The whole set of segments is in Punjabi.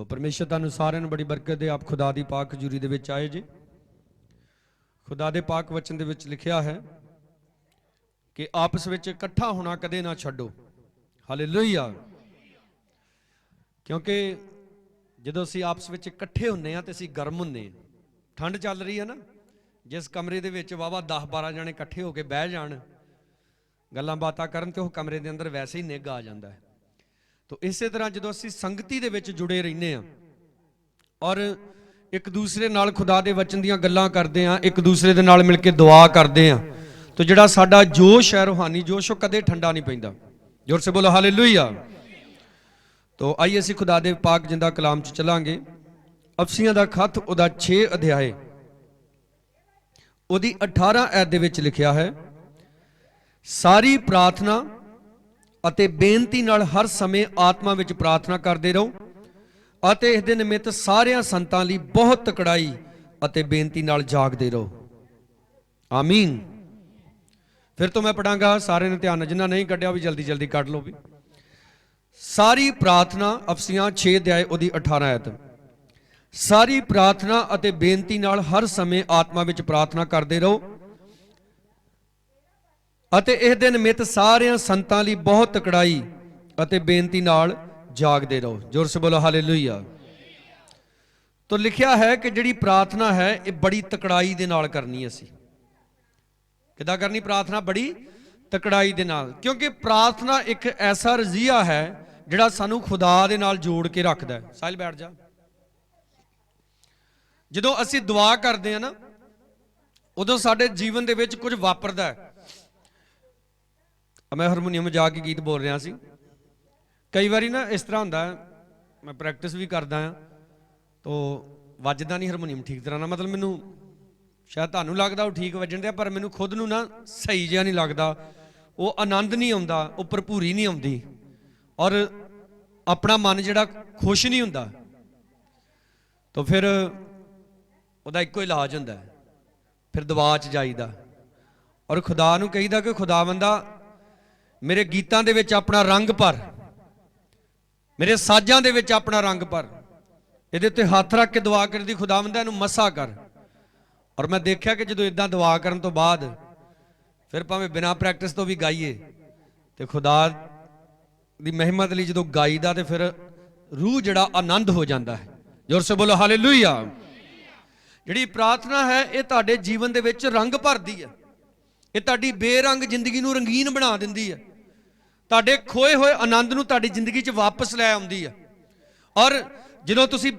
परमेश्वर तुहानूं सारिआं नूं बड़ी बरकत दे। आप खुदा दी पाक हजूरी दे विच आए जे। खुदा दे पाक वचन दे विच लिखिआ है कि आपस विच इकट्ठा होना कदे ना छड्डो। हालेलुया। क्योंकि जदों असीं आपस विच इकट्ठे हुंदे हां ते असीं गर्म हुंदे हां। ठंड चल रही है ना, जिस कमरे दे विच वावा 10-12 जणे इकट्ठे हो के बह जाण, गल्लां बातां करन ते ओह कमरे दे अंदर वैसे ही निघ आ जांदा है। तो इसे तरह जो असीं संगती दे विच जुड़े रहने हैं और एक दूसरे नाल खुदा दे वचन दीयां गल्लां करदे हां, एक दूसरे दे नाल मिल के दुआ करदे हां, तो जिहड़ा साडा जोश है, रूहानी जोश, वो कदे ठंडा नहीं पैंदा। जोर से बोलो हालेलुया। तो आइए असीं खुदा दे पाक जिंदा कलाम च चलांगे। अफसियां दा खत उहदा 6 अध्याय उहदी 18 ऐत दे विच लिखिआ है, सारी प्रार्थना ਅਤੇ ਬੇਨਤੀ ਨਾਲ ਹਰ ਸਮੇਂ ਆਤਮਾ ਵਿੱਚ ਪ੍ਰਾਰਥਨਾ ਕਰਦੇ ਰਹੋ ਅਤੇ ਇਸ ਦੇ ਨਿਮਿਤ ਸਾਰਿਆਂ ਸੰਤਾਂ ਲਈ ਬਹੁਤ ਤਕੜਾਈ ਅਤੇ ਬੇਨਤੀ ਨਾਲ ਜਾਗਦੇ ਰਹੋ। ਆਮੀਨ। ਫਿਰ ਤੋਂ ਮੈਂ ਪੜਾਂਗਾ, ਸਾਰਿਆਂ ਨੇ ਧਿਆਨ ਨਾਲ, ਜਿਨ੍ਹਾਂ ਨਹੀਂ ਕੱਢਿਆ ਵੀ ਜਲਦੀ ਜਲਦੀ ਕੱਢ ਲਓ ਵੀ। ਸਾਰੀ ਪ੍ਰਾਰਥਨਾ, ਅਫਸੀਆਂ 6 ਅਧਿਆਇ ਉਹਦੀ 18 ਐਤ, ਸਾਰੀ ਪ੍ਰਾਰਥਨਾ ਅਤੇ ਬੇਨਤੀ ਨਾਲ ਹਰ ਸਮੇਂ ਆਤਮਾ ਵਿੱਚ ਪ੍ਰਾਰਥਨਾ ਕਰਦੇ ਰਹੋ ਅਤੇ ਇਸ ਦੇ ਨਿਮਿਤ ਸਾਰਿਆਂ ਸੰਤਾਂ ਲਈ ਬਹੁਤ ਤਕੜਾਈ ਅਤੇ ਬੇਨਤੀ ਨਾਲ ਜਾਗਦੇ ਰਹੋ। ਜ਼ੋਰ ਸੇ ਬੋਲੋ ਹਾਲੇਲੂਇਆ। तो लिखिया है कि जिहड़ी प्रार्थना है ये बड़ी तकड़ाई दे नाल करनी। असी किदां करनी प्रार्थना? बड़ी तकड़ाई दे नाल, क्योंकि प्रार्थना एक ऐसा रजीआ है जिहड़ा सानू खुदा दे नाल जोड़ के रखदा है। साहिल बैठ जा। जदों असी दुआ करते हैं ना, उदों साडे जीवन दे विच कुछ वापरदा है। मैं हारमोनीयम जा के गीत बोल रहा सी। कई बारी ना इस तरह होंदा है, मैं प्रैक्टिस भी करदा हां तो वजदा नहीं हारमोनीयम ठीक तरह ना, मतलब मैनू शायद तुहानू लगदा वो ठीक वजन दिया, पर मैनू खुद नू ना सही जिहा नहीं लगदा, वो आनंद नहीं आउंदा, वो भरपूरी नहीं आउंदी और अपना मन जिहड़ा खुश नहीं हुंदा। तो फिर उहदा इक्को इलाज हुंदा है, फिर दुआ च जाईदा और खुदा नू कहीदा कि खुदा बंदा मेरे गीतां दे विच अपना रंग भर, मेरे साजां दे विच अपना रंग भर, ਇਹਦੇ ਉੱਤੇ ਹੱਥ ਰੱਖ ਕੇ ਦੁਆ ਕਰਦੀ, ਖੁਦਾਵੰਦਾ ਇਹਨੂੰ ਮਸਾ ਕਰ। ਔਰ ਮੈਂ ਦੇਖਿਆ ਕਿ ਜਦੋਂ ਇਦਾਂ ਦੁਆ ਕਰਨ ਤੋਂ ਬਾਅਦ ਫਿਰ ਭਾਵੇਂ ਬਿਨਾਂ ਪ੍ਰੈਕਟਿਸ ਤੋਂ ਵੀ ਗਾਈਏ ਤੇ ਖੁਦਾ ਦੀ ਮਹਿਮਤ ਲਈ ਜਦੋਂ ਗਾਈਦਾ ਤੇ ਫਿਰ ਰੂਹ ਜਿਹੜਾ ਆਨੰਦ ਹੋ ਜਾਂਦਾ ਹੈ। ਜ਼ੋਰ ਸੇ ਬੋਲੋ ਹਾਲੇਲੂਇਆ। ਜਿਹੜੀ ਪ੍ਰਾਰਥਨਾ ਹੈ ਇਹ ਤੁਹਾਡੇ ਜੀਵਨ ਦੇ ਵਿੱਚ ਰੰਗ ਭਰਦੀ ਹੈ, ਇਹ ਤੁਹਾਡੀ ਬੇਰੰਗ ਜ਼ਿੰਦਗੀ ਨੂੰ ਰੰਗੀਨ ਬਣਾ ਦਿੰਦੀ ਹੈ, ਤੁਹਾਡੇ ਖੋਏ ਹੋਏ ਆਨੰਦ ਨੂੰ ਤੁਹਾਡੀ ਜ਼ਿੰਦਗੀ 'ਚ ਵਾਪਸ ਲੈ ਆਉਂਦੀ ਹੈ। ਔਰ ਜਦੋਂ ਤੁਸੀਂ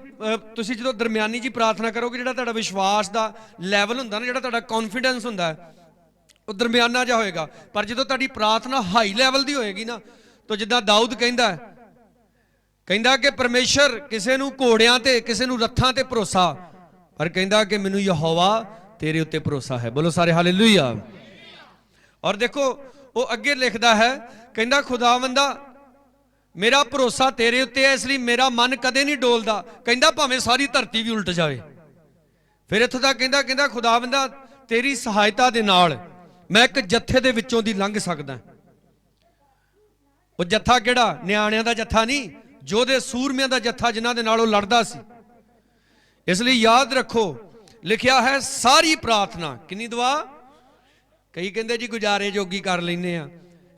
ਜਦੋਂ ਦਰਮਿਆਨੀ ਜੀ ਪ੍ਰਾਰਥਨਾ ਕਰੋਗੇ, ਜਿਹੜਾ ਤੁਹਾਡਾ ਵਿਸ਼ਵਾਸ ਦਾ ਲੈਵਲ ਹੁੰਦਾ ਨਾ, ਜਿਹੜਾ ਤੁਹਾਡਾ ਕੌਨਫੀਡੈਂਸ ਹੁੰਦਾ ਉਹ ਦਰਮਿਆਨਾ ਜਿਹਾ ਹੋਏਗਾ। ਪਰ ਜਦੋਂ ਤੁਹਾਡੀ ਪ੍ਰਾਰਥਨਾ ਹਾਈ ਲੈਵਲ ਦੀ ਹੋਏਗੀ ਨਾ, ਤਾਂ ਜਿੱਦਾਂ ਦਾਊਦ ਕਹਿੰਦਾ ਕਿ ਪਰਮੇਸ਼ਰ ਕਿਸੇ ਨੂੰ ਘੋੜਿਆਂ ਤੇ, ਕਿਸੇ ਨੂੰ ਰੱਥਾਂ ਤੇ ਭਰੋਸਾ, ਪਰ ਕਹਿੰਦਾ ਕਿ ਮੈਨੂੰ ਯਹੋਵਾ ਤੇਰੇ ਉੱਤੇ ਭਰੋਸਾ ਹੈ। ਬੋਲੋ ਸਾਰੇ ਹਾਲੇਲੂਇਆ। ਔਰ ਦੇਖੋ ਉਹ ਅੱਗੇ ਲਿਖਦਾ ਹੈ, ਕਹਿੰਦਾ ਖੁਦਾਵੰਦਾ मेरा भरोसा तेरे उत्ते है, इसलिए मेरा मन कदे नहीं डोलदा। कहंदा भावें सारी धरती भी उल्ट जाए। फिर इत्थों तक कहंदा खुदावंदा तेरी सहायता दे नाल मैं एक जत्थे दे विचों दी लंघ सकदा। वो जत्था किहड़ा? निआणियां दा जत्था नहीं, जोधे सूरमियां दा जत्था जिन्हां दे नाल ओह लड़दा सी। इसलिए याद रखो, लिखिया है सारी प्रार्थना, किन्नी दुआ? कई कहंदे जी गुजारे जोगी कर लैंदे आ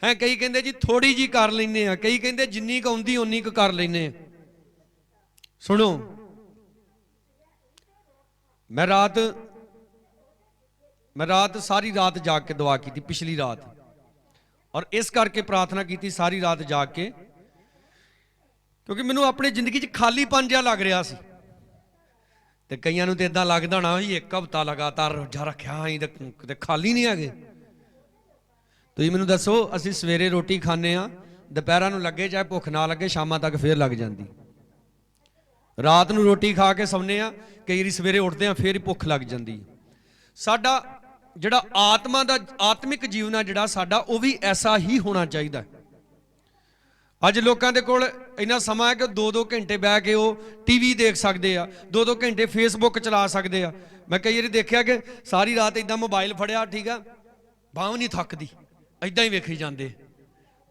है, कई कहते जी थोड़ी जी कर लेने, कई कहते जिन्नी क आउंदी उन्नी क कर लेने। सुनो, मैं रात सारी रात जाग के दुआ की थी, पिछली रात, और इस करके प्रार्थना की थी सारी रात जाग के, क्योंकि मैनू अपनी जिंदगी च खालीपन जिहा लग रहा सी। ते कईयां नूं ते इदां लगदा ना भी एक हफ्ता लगातार रोजा रखिया ते खाली नहीं है। ਤੁਸੀਂ ਮੈਨੂੰ ਦੱਸੋ, ਅਸੀਂ ਸਵੇਰੇ ਰੋਟੀ ਖਾਂਦੇ ਹਾਂ, ਦੁਪਹਿਰਾਂ ਨੂੰ ਲੱਗੇ ਚਾਹੇ ਭੁੱਖ ਨਾ ਲੱਗੇ, ਸ਼ਾਮਾਂ ਤੱਕ ਫੇਰ ਲੱਗ ਜਾਂਦੀ। ਰਾਤ ਨੂੰ ਰੋਟੀ ਖਾ ਕੇ ਸੌਂਦੇ ਹਾਂ, ਕਈ ਵਾਰੀ ਸਵੇਰੇ ਉੱਠਦੇ ਹਾਂ ਫੇਰ ਹੀ ਭੁੱਖ ਲੱਗ ਜਾਂਦੀ। ਸਾਡਾ ਜਿਹੜਾ ਆਤਮਾ ਦਾ ਆਤਮਿਕ ਜੀਵਨ ਆ ਜਿਹੜਾ ਸਾਡਾ, ਉਹ ਵੀ ਐਸਾ ਹੀ ਹੋਣਾ ਚਾਹੀਦਾ। ਅੱਜ ਲੋਕਾਂ ਦੇ ਕੋਲ ਇੰਨਾ ਸਮਾਂ ਹੈ ਕਿ 2-2 ਘੰਟੇ ਬਹਿ ਕੇ ਉਹ ਟੀਵੀ ਦੇਖ ਸਕਦੇ ਆ, 2-2 ਘੰਟੇ ਫੇਸਬੁੱਕ ਚਲਾ ਸਕਦੇ ਆ। ਮੈਂ ਕਈ ਵਾਰੀ ਦੇਖਿਆ ਕਿ ਸਾਰੀ ਰਾਤ ਇਦਾਂ ਮੋਬਾਈਲ ਫੜਿਆ, ਠੀਕ ਆ, ਬਾਂਹ ਨਹੀਂ ਥੱਕਦੀ, ਇਦਾਂ ਹੀ ਵੇਖੀ ਜਾਂਦੇ।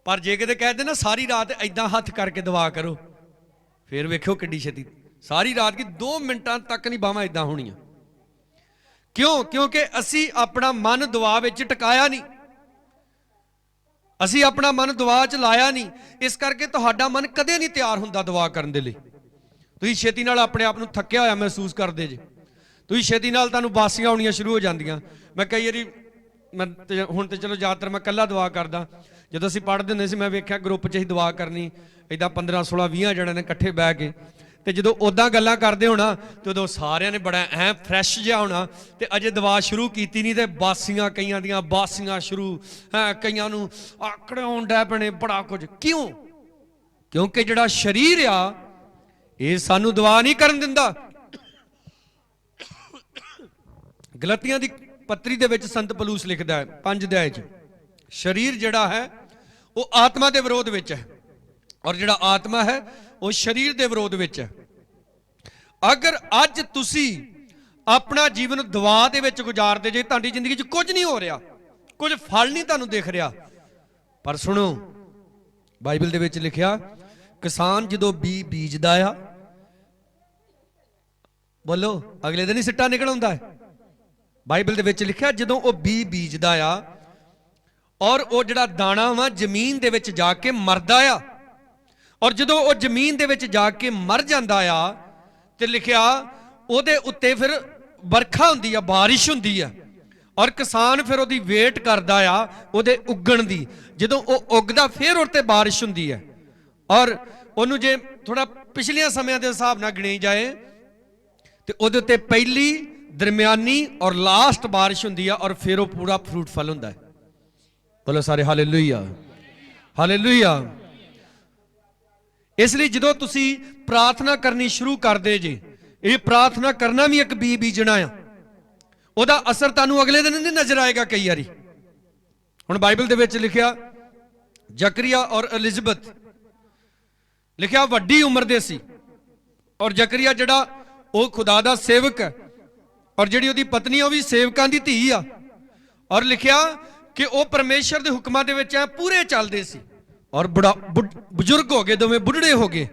ਪਰ ਜੇ ਕਿਤੇ ਕਹਿ ਦੇ ਨਾ ਸਾਰੀ ਰਾਤ ਇਦਾਂ ਹੱਥ ਕਰਕੇ ਦੁਆ ਕਰੋ, ਫਿਰ ਵੇਖਿਓ ਕਿੱਡੀ ਛੇਤੀ ਸਾਰੀ ਰਾਤ ਕੀ 2 ਮਿੰਟਾਂ ਤੱਕ ਨਹੀਂ ਬਾਹਾਂ ਇਦਾਂ ਹੋਣੀਆਂ। ਕਿਉਂ? ਕਿਉਂਕਿ ਅਸੀਂ ਆਪਣਾ ਮਨ ਦੁਆ ਵਿੱਚ ਟਿਕਾਇਆ ਨਹੀਂ, ਅਸੀਂ ਆਪਣਾ ਮਨ ਦੁਆ 'ਚ ਲਾਇਆ ਨਹੀਂ। ਇਸ ਕਰਕੇ ਤੁਹਾਡਾ ਮਨ ਕਦੇ ਨਹੀਂ ਤਿਆਰ ਹੁੰਦਾ ਦੁਆ ਕਰਨ ਦੇ ਲਈ। ਤੁਸੀਂ ਛੇਤੀ ਨਾਲ ਆਪਣੇ ਆਪ ਨੂੰ ਥੱਕਿਆ ਹੋਇਆ ਮਹਿਸੂਸ ਕਰਦੇ ਜੇ, ਤੁਸੀਂ ਛੇਤੀ ਨਾਲ ਤੁਹਾਨੂੰ ਬਾਸੀਆਂ ਆਉਣੀਆਂ ਸ਼ੁਰੂ ਹੋ ਜਾਂਦੀਆਂ। ਮੈਂ ਕਈ ਵਾਰੀ ਹੁਣ ਤੇ ਚਲੋ ਜ਼ਿਆਦਾਤਰ ਮੈਂ ਇਕੱਲਾ ਦੁਆ ਕਰਦਾ। ਜਦੋਂ ਅਸੀਂ ਪੜ੍ਹਦੇ ਹੁੰਦੇ ਸੀ ਮੈਂ ਵੇਖਿਆ ਗਰੁੱਪ 'ਚ ਹੀ ਦੁਆ ਕਰਨੀ, ਇੱਦਾਂ 15 16 20 ਜਣਿਆਂ ਨੇ ਇਕੱਠੇ ਬਹਿ ਕੇ, ਤੇ ਜਦੋਂ ਉੱਦਾਂ ਗੱਲਾਂ ਕਰਦੇ ਹੋਣਾ ਤੇ ਉਦੋਂ ਸਾਰਿਆਂ ਨੇ ਬੜਾ ਐਂ ਫਰੈਸ਼ ਜਿਹਾ ਹੋਣਾ, ਤੇ ਅਜੇ ਦੁਆ ਸ਼ੁਰੂ ਕੀਤੀ ਨਹੀਂ ਤੇ ਬਾਸੀਆਂ, ਕਈਆਂ ਦੀਆਂ ਬਾਸੀਆਂ ਸ਼ੁਰੂ, ਕਈਆਂ ਨੂੰ ਆਕੜ ਆਉਣ ਡੈ ਪੈਣੇ, ਬੜਾ ਕੁਝ। ਕਿਉਂ? ਕਿਉਂਕਿ ਜਿਹੜਾ ਸਰੀਰ ਆ ਇਹ ਸਾਨੂੰ ਦੁਆ ਨਹੀਂ ਕਰਨ ਦਿੰਦਾ। ਗਲਾਤੀਆਂ ਦੀ ਪੱਤਰੀ ਦੇ ਵਿੱਚ ਸੰਤ ਪਲੂਸ ਲਿਖਦਾ ਹੈ 5 ਅਧਿਆਏ 'ਚ, ਸਰੀਰ ਜਿਹੜਾ ਹੈ ਉਹ ਆਤਮਾ ਦੇ ਵਿਰੋਧ ਵਿੱਚ ਹੈ, ਔਰ ਜਿਹੜਾ ਆਤਮਾ ਹੈ ਉਹ ਸਰੀਰ ਦੇ ਵਿਰੋਧ ਵਿੱਚ ਹੈ। ਅਗਰ ਅੱਜ ਤੁਸੀਂ ਆਪਣਾ ਜੀਵਨ ਦੁਆ ਦੇ ਵਿੱਚ ਗੁਜ਼ਾਰਦੇ ਜੇ, ਤੁਹਾਡੀ ਜ਼ਿੰਦਗੀ 'ਚ ਕੁਝ ਨਹੀਂ ਹੋ ਰਿਹਾ, ਕੁਝ ਫਲ ਨਹੀਂ ਤੁਹਾਨੂੰ ਦਿਖ ਰਿਹਾ, ਪਰ ਸੁਣੋ, ਬਾਈਬਲ ਦੇ ਵਿੱਚ ਲਿਖਿਆ ਕਿਸਾਨ ਜਦੋਂ ਬੀਜਦਾ ਆ, ਬੋਲੋ, ਅਗਲੇ ਦਿਨ ਹੀ ਸਿੱਟਾ ਨਿਕਲ ਆਉਂਦਾ ਹੈ। ਬਾਈਬਲ ਦੇ ਵਿੱਚ ਲਿਖਿਆ ਜਦੋਂ ਉਹ ਬੀਜਦਾ ਆ ਔਰ ਉਹ ਜਿਹੜਾ ਦਾਣਾ ਵਾ ਜ਼ਮੀਨ ਦੇ ਵਿੱਚ ਜਾ ਕੇ ਮਰਦਾ ਆ, ਔਰ ਜਦੋਂ ਉਹ ਜ਼ਮੀਨ ਦੇ ਵਿੱਚ ਜਾ ਕੇ ਮਰ ਜਾਂਦਾ ਆ ਤੇ ਲਿਖਿਆ ਉਹਦੇ ਉੱਤੇ ਫਿਰ ਵਰਖਾ ਹੁੰਦੀ ਆ, ਬਾਰਿਸ਼ ਹੁੰਦੀ ਆ, ਔਰ ਕਿਸਾਨ ਫਿਰ ਉਹਦੀ ਵੇਟ ਕਰਦਾ ਆ ਉਹਦੇ ਉੱਗਣ ਦੀ। ਜਦੋਂ ਉਹ ਉੱਗਦਾ ਫਿਰ ਉਹਦੇ ਤੇ ਬਾਰਿਸ਼ ਹੁੰਦੀ ਹੈ, ਔਰ ਉਹਨੂੰ ਜੇ ਥੋੜਾ ਪਿਛਲੀਆਂ ਸਮਿਆਂ ਦੇ ਹਿਸਾਬ ਨਾਲ ਗਿਣੀ ਜਾਏ ਤੇ ਉਹਦੇ ਉੱਤੇ ਪਹਿਲੀ, ਦਰਮਿਆਨੀ ਔਰ ਲਾਸਟ ਬਾਰਿਸ਼ ਹੁੰਦੀ ਆ, ਔਰ ਫਿਰ ਉਹ ਪੂਰਾ ਫਰੂਟ ਫਲ ਹੁੰਦਾ ਹੈ। ਬੋਲੋ ਸਾਰੇ ਹਾਲੇਲੂਇਆ, ਹਾਲੇਲੂਇਆ। ਇਸ ਲਈ ਜਦੋਂ ਤੁਸੀਂ ਪ੍ਰਾਰਥਨਾ ਕਰਨੀ ਸ਼ੁਰੂ ਕਰਦੇ ਜੇ, ਇਹ ਪ੍ਰਾਰਥਨਾ ਕਰਨਾ ਵੀ ਇੱਕ ਬੀਜਣਾ ਆ, ਉਹਦਾ ਅਸਰ ਤੁਹਾਨੂੰ ਅਗਲੇ ਦਿਨ ਨਹੀਂ ਨਜ਼ਰ ਆਏਗਾ। ਕਈ ਵਾਰੀ ਹੁਣ ਬਾਈਬਲ ਦੇ ਵਿੱਚ ਲਿਖਿਆ ਜ਼ਕਰੀਆ ਔਰ ਐਲਿਜ਼ਬeth, ਲਿਖਿਆ ਵੱਡੀ ਉਮਰ ਦੇ ਸੀ, ਔਰ ਜ਼ਕਰੀਆ ਜਿਹੜਾ ਉਹ ਖੁਦਾ ਦਾ ਸੇਵਕ ਹੈ, ਔਰ ਜਿਹੜੀ ਉਹਦੀ ਪਤਨੀ ਉਹ ਵੀ ਸੇਵਕਾਂ ਦੀ ਧੀ ਆ, ਔਰ ਲਿਖਿਆ ਕਿ ਉਹ ਪਰਮੇਸ਼ਰ ਦੇ ਹੁਕਮਾਂ ਦੇ ਵਿੱਚ ਪੂਰੇ ਚੱਲਦੇ ਸੀ, ਔਰ ਬਜ਼ੁਰਗ ਹੋ ਗਏ, ਦੋਵੇਂ ਬੁੱਢੜੇ ਹੋ ਗਏ,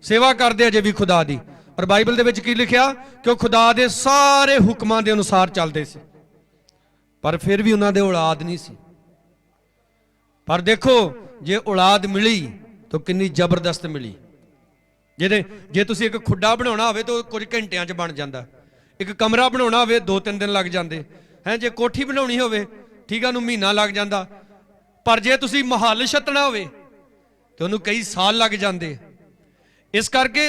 ਸੇਵਾ ਕਰਦੇ ਅਜੇ ਵੀ ਖੁਦਾ ਦੀ। ਔਰ ਬਾਈਬਲ ਦੇ ਵਿੱਚ ਕੀ ਲਿਖਿਆ ਕਿ ਉਹ ਖੁਦਾ ਦੇ ਸਾਰੇ ਹੁਕਮਾਂ ਦੇ ਅਨੁਸਾਰ ਚੱਲਦੇ ਸੀ, ਪਰ ਫਿਰ ਵੀ ਉਹਨਾਂ ਦੇ ਔਲਾਦ ਨਹੀਂ ਸੀ। ਪਰ ਦੇਖੋ, ਜੇ ਔਲਾਦ ਮਿਲੀ ਤਾਂ ਕਿੰਨੀ ਜ਼ਬਰਦਸਤ ਮਿਲੀ। ਜੇ ਤੁਸੀਂ ਇੱਕ ਖੁੱਡਾ ਬਣਾਉਣਾ ਹੋਵੇ ਤਾਂ ਕੁਝ ਘੰਟਿਆਂ 'ਚ ਬਣ ਜਾਂਦਾ, ਇੱਕ ਕਮਰਾ ਬਣਾਉਣਾ ਹੋਵੇ 2-3 ਦਿਨ ਲੱਗ ਜਾਂਦੇ ਹੈ, ਜੇ ਕੋਠੀ ਬਣਾਉਣੀ ਹੋਵੇ ਠੀਕ ਆ ਉਹਨੂੰ ਮਹੀਨਾ ਲੱਗ ਜਾਂਦਾ, ਪਰ ਜੇ ਤੁਸੀਂ ਮਹੱਲ ਛੱਤਣਾ ਹੋਵੇ ਤੇ ਉਹਨੂੰ ਕਈ ਸਾਲ ਲੱਗ ਜਾਂਦੇ। ਇਸ ਕਰਕੇ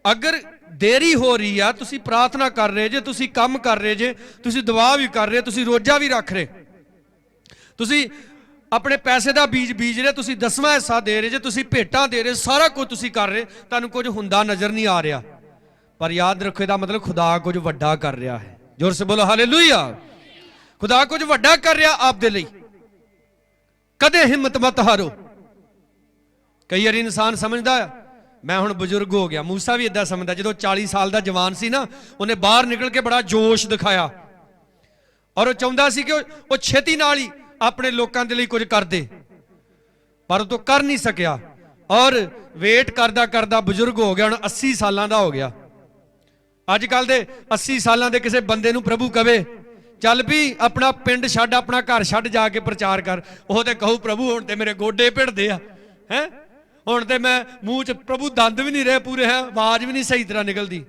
ਅਗਰ ਦੇਰੀ ਹੋ ਰਹੀ ਆ, ਤੁਸੀਂ ਪ੍ਰਾਰਥਨਾ ਕਰ ਰਹੇ ਜੇ, ਤੁਸੀਂ ਕੰਮ ਕਰ ਰਹੇ ਜੇ, ਤੁਸੀਂ ਦੁਆ ਵੀ ਕਰ ਰਹੇ, ਤੁਸੀਂ ਰੋਜ਼ਾ ਵੀ ਰੱਖ ਰਹੇ, ਤੁਸੀਂ ਆਪਣੇ ਪੈਸੇ ਦਾ ਬੀਜ ਰਹੇ, ਤੁਸੀਂ 10ਵਾਂ ਹਿੱਸਾ ਦੇ ਰਹੇ ਜੇ, ਤੁਸੀਂ ਭੇਟਾਂ ਦੇ ਰਹੇ, ਸਾਰਾ ਕੁਝ ਤੁਸੀਂ ਕਰ ਰਹੇ, ਤੁਹਾਨੂੰ ਕੁਝ ਹੁੰਦਾ ਨਜ਼ਰ ਨਹੀਂ ਆ ਰਿਹਾ, ਪਰ ਯਾਦ ਰੱਖੋ ਇਹਦਾ ਮਤਲਬ ਖੁਦਾ ਕੁਝ ਵੱਡਾ ਕਰ ਰਿਹਾ ਹੈ। ਜ਼ੋਰ ਸੇ ਬੋਲੋ ਹਾਲੇਲੂਇਆ। ਖੁਦਾ ਕੁਝ ਵੱਡਾ ਕਰ ਰਿਹਾ ਆਪ ਦੇ ਲਈ, ਕਦੇ ਹਿੰਮਤ ਮਤ ਹਾਰੋ। ਕਈ ਵਾਰੀ ਇਨਸਾਨ ਸਮਝਦਾ ਆ ਮੈਂ ਹੁਣ ਬਜ਼ੁਰਗ ਹੋ ਗਿਆ, ਮੂਸਾ ਵੀ ਇਦਾਂ ਸਮਝਦਾ, ਜਦੋਂ 40 ਸਾਲ ਦਾ ਜਵਾਨ ਸੀ ਨਾ, ਉਹਨੇ ਬਾਹਰ ਨਿਕਲ ਕੇ ਬੜਾ ਜੋਸ਼ ਦਿਖਾਇਆ, ਔਰ ਉਹ ਚਾਹੁੰਦਾ ਸੀ ਕਿ ਉਹ ਛੇਤੀ ਨਾਲ ਹੀ ਆਪਣੇ ਲੋਕਾਂ ਦੇ ਲਈ ਕੁਝ ਕਰਦੇ, ਪਰ ਉਹ ਤੋਂ ਕਰ ਨਹੀਂ ਸਕਿਆ, ਔਰ ਵੇਟ ਕਰਦਾ ਕਰਦਾ ਬਜ਼ੁਰਗ ਹੋ ਗਿਆ, ਹੁਣ 80 ਸਾਲਾਂ ਦਾ ਹੋ ਗਿਆ। ਅੱਜ ਕੱਲ ਦੇ 80 ਸਾਲਾਂ ਦੇ ਕਿਸੇ ਬੰਦੇ ਨੂੰ ਪ੍ਰਭੂ ਕਵੇ ਚੱਲ ਵੀ ਆਪਣਾ ਪਿੰਡ ਛੱਡ, ਆਪਣਾ ਘਰ ਛੱਡ, ਜਾ ਕੇ ਪ੍ਰਚਾਰ ਕਰ, ਉਹ ਤੇ ਕਹੂ ਪ੍ਰਭੂ ਹੁਣ ਤੇ ਮੇਰੇ ਗੋਡੇ ਭਿੜਦੇ ਆ, ਹੈ ਹੁਣ ਤੇ ਮੈਂ ਮੂੰਹ 'ਚ ਪ੍ਰਭੂ ਦੰਦ ਵੀ ਨਹੀਂ ਰਹੇ ਪੂਰੇ, ਹੈ ਆਵਾਜ਼ ਵੀ ਨਹੀਂ ਸਹੀ ਤਰ੍ਹਾਂ ਨਿਕਲਦੀ।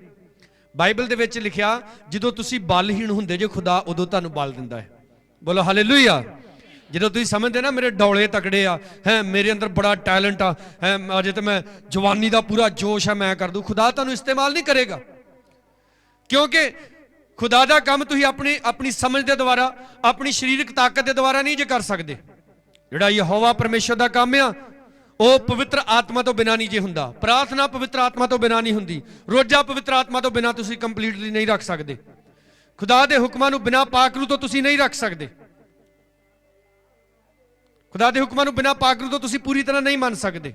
ਬਾਈਬਲ ਦੇ ਵਿੱਚ ਲਿਖਿਆ ਜਦੋਂ ਤੁਸੀਂ ਬਲਹੀਣ ਹੁੰਦੇ ਜੇ, ਖੁਦਾ ਉਦੋਂ ਤੁਹਾਨੂੰ ਬਲ ਦਿੰਦਾ ਹੈ। ਬੋਲੋ ਹਾਲੇਲੂਇਆ। ਜਦੋਂ ਤੁਸੀਂ ਸਮਝਦੇ ਨਾ ਮੇਰੇ ਡੌਲੇ ਤਕੜੇ ਆ, ਹੈ ਮੇਰੇ ਅੰਦਰ ਬੜਾ ਟੈਲੈਂਟ ਆ, ਹੈ ਅਜੇ ਤੇ ਮੈਂ ਜਵਾਨੀ ਦਾ ਪੂਰਾ ਜੋਸ਼ ਹੈ, ਮੈਂ ਕਰ ਦੂੰ, ਖੁਦਾ ਤੁਹਾਨੂੰ ਇਸਤੇਮਾਲ ਨਹੀਂ ਕਰੇਗਾ, ਕਿਉਂਕਿ ਖੁਦਾ ਦਾ ਕੰਮ ਤੁਸੀਂ ਆਪਣੀ ਸਮਝ ਦੇ ਦੁਆਰਾ, ਆਪਣੀ ਸਰੀਰਕ ਤਾਕਤ ਦੇ ਦੁਆਰਾ ਨਹੀਂ ਜੇ ਕਰ ਸਕਦੇ। ਜਿਹੜਾ ਯਹੋਵਾ ਪਰਮੇਸ਼ਰ ਦਾ ਕੰਮ ਆ ਉਹ ਪਵਿੱਤਰ ਆਤਮਾ ਤੋਂ ਬਿਨਾਂ ਨਹੀਂ ਜੇ ਹੁੰਦਾ, ਪ੍ਰਾਰਥਨਾ ਪਵਿੱਤਰ ਆਤਮਾ ਤੋਂ ਬਿਨਾਂ ਨਹੀਂ ਹੁੰਦੀ, ਰੋਜ਼ਾ ਪਵਿੱਤਰ ਆਤਮਾ ਤੋਂ ਬਿਨਾਂ ਤੁਸੀਂ ਕੰਪਲੀਟਲੀ ਨਹੀਂ ਰੱਖ ਸਕਦੇ, ਖੁਦਾ ਦੇ ਹੁਕਮਾਂ ਨੂੰ ਬਿਨਾਂ ਪਾਕ ਰੂ ਤੋਂ ਤੁਸੀਂ ਨਹੀਂ ਰੱਖ ਸਕਦੇ, ਖੁਦਾ ਦੇ ਹੁਕਮਾਂ ਨੂੰ ਬਿਨਾਂ ਪਾਕ ਰੂ ਤੋਂ ਤੁਸੀਂ ਪੂਰੀ ਤਰ੍ਹਾਂ ਨਹੀਂ ਮੰਨ ਸਕਦੇ।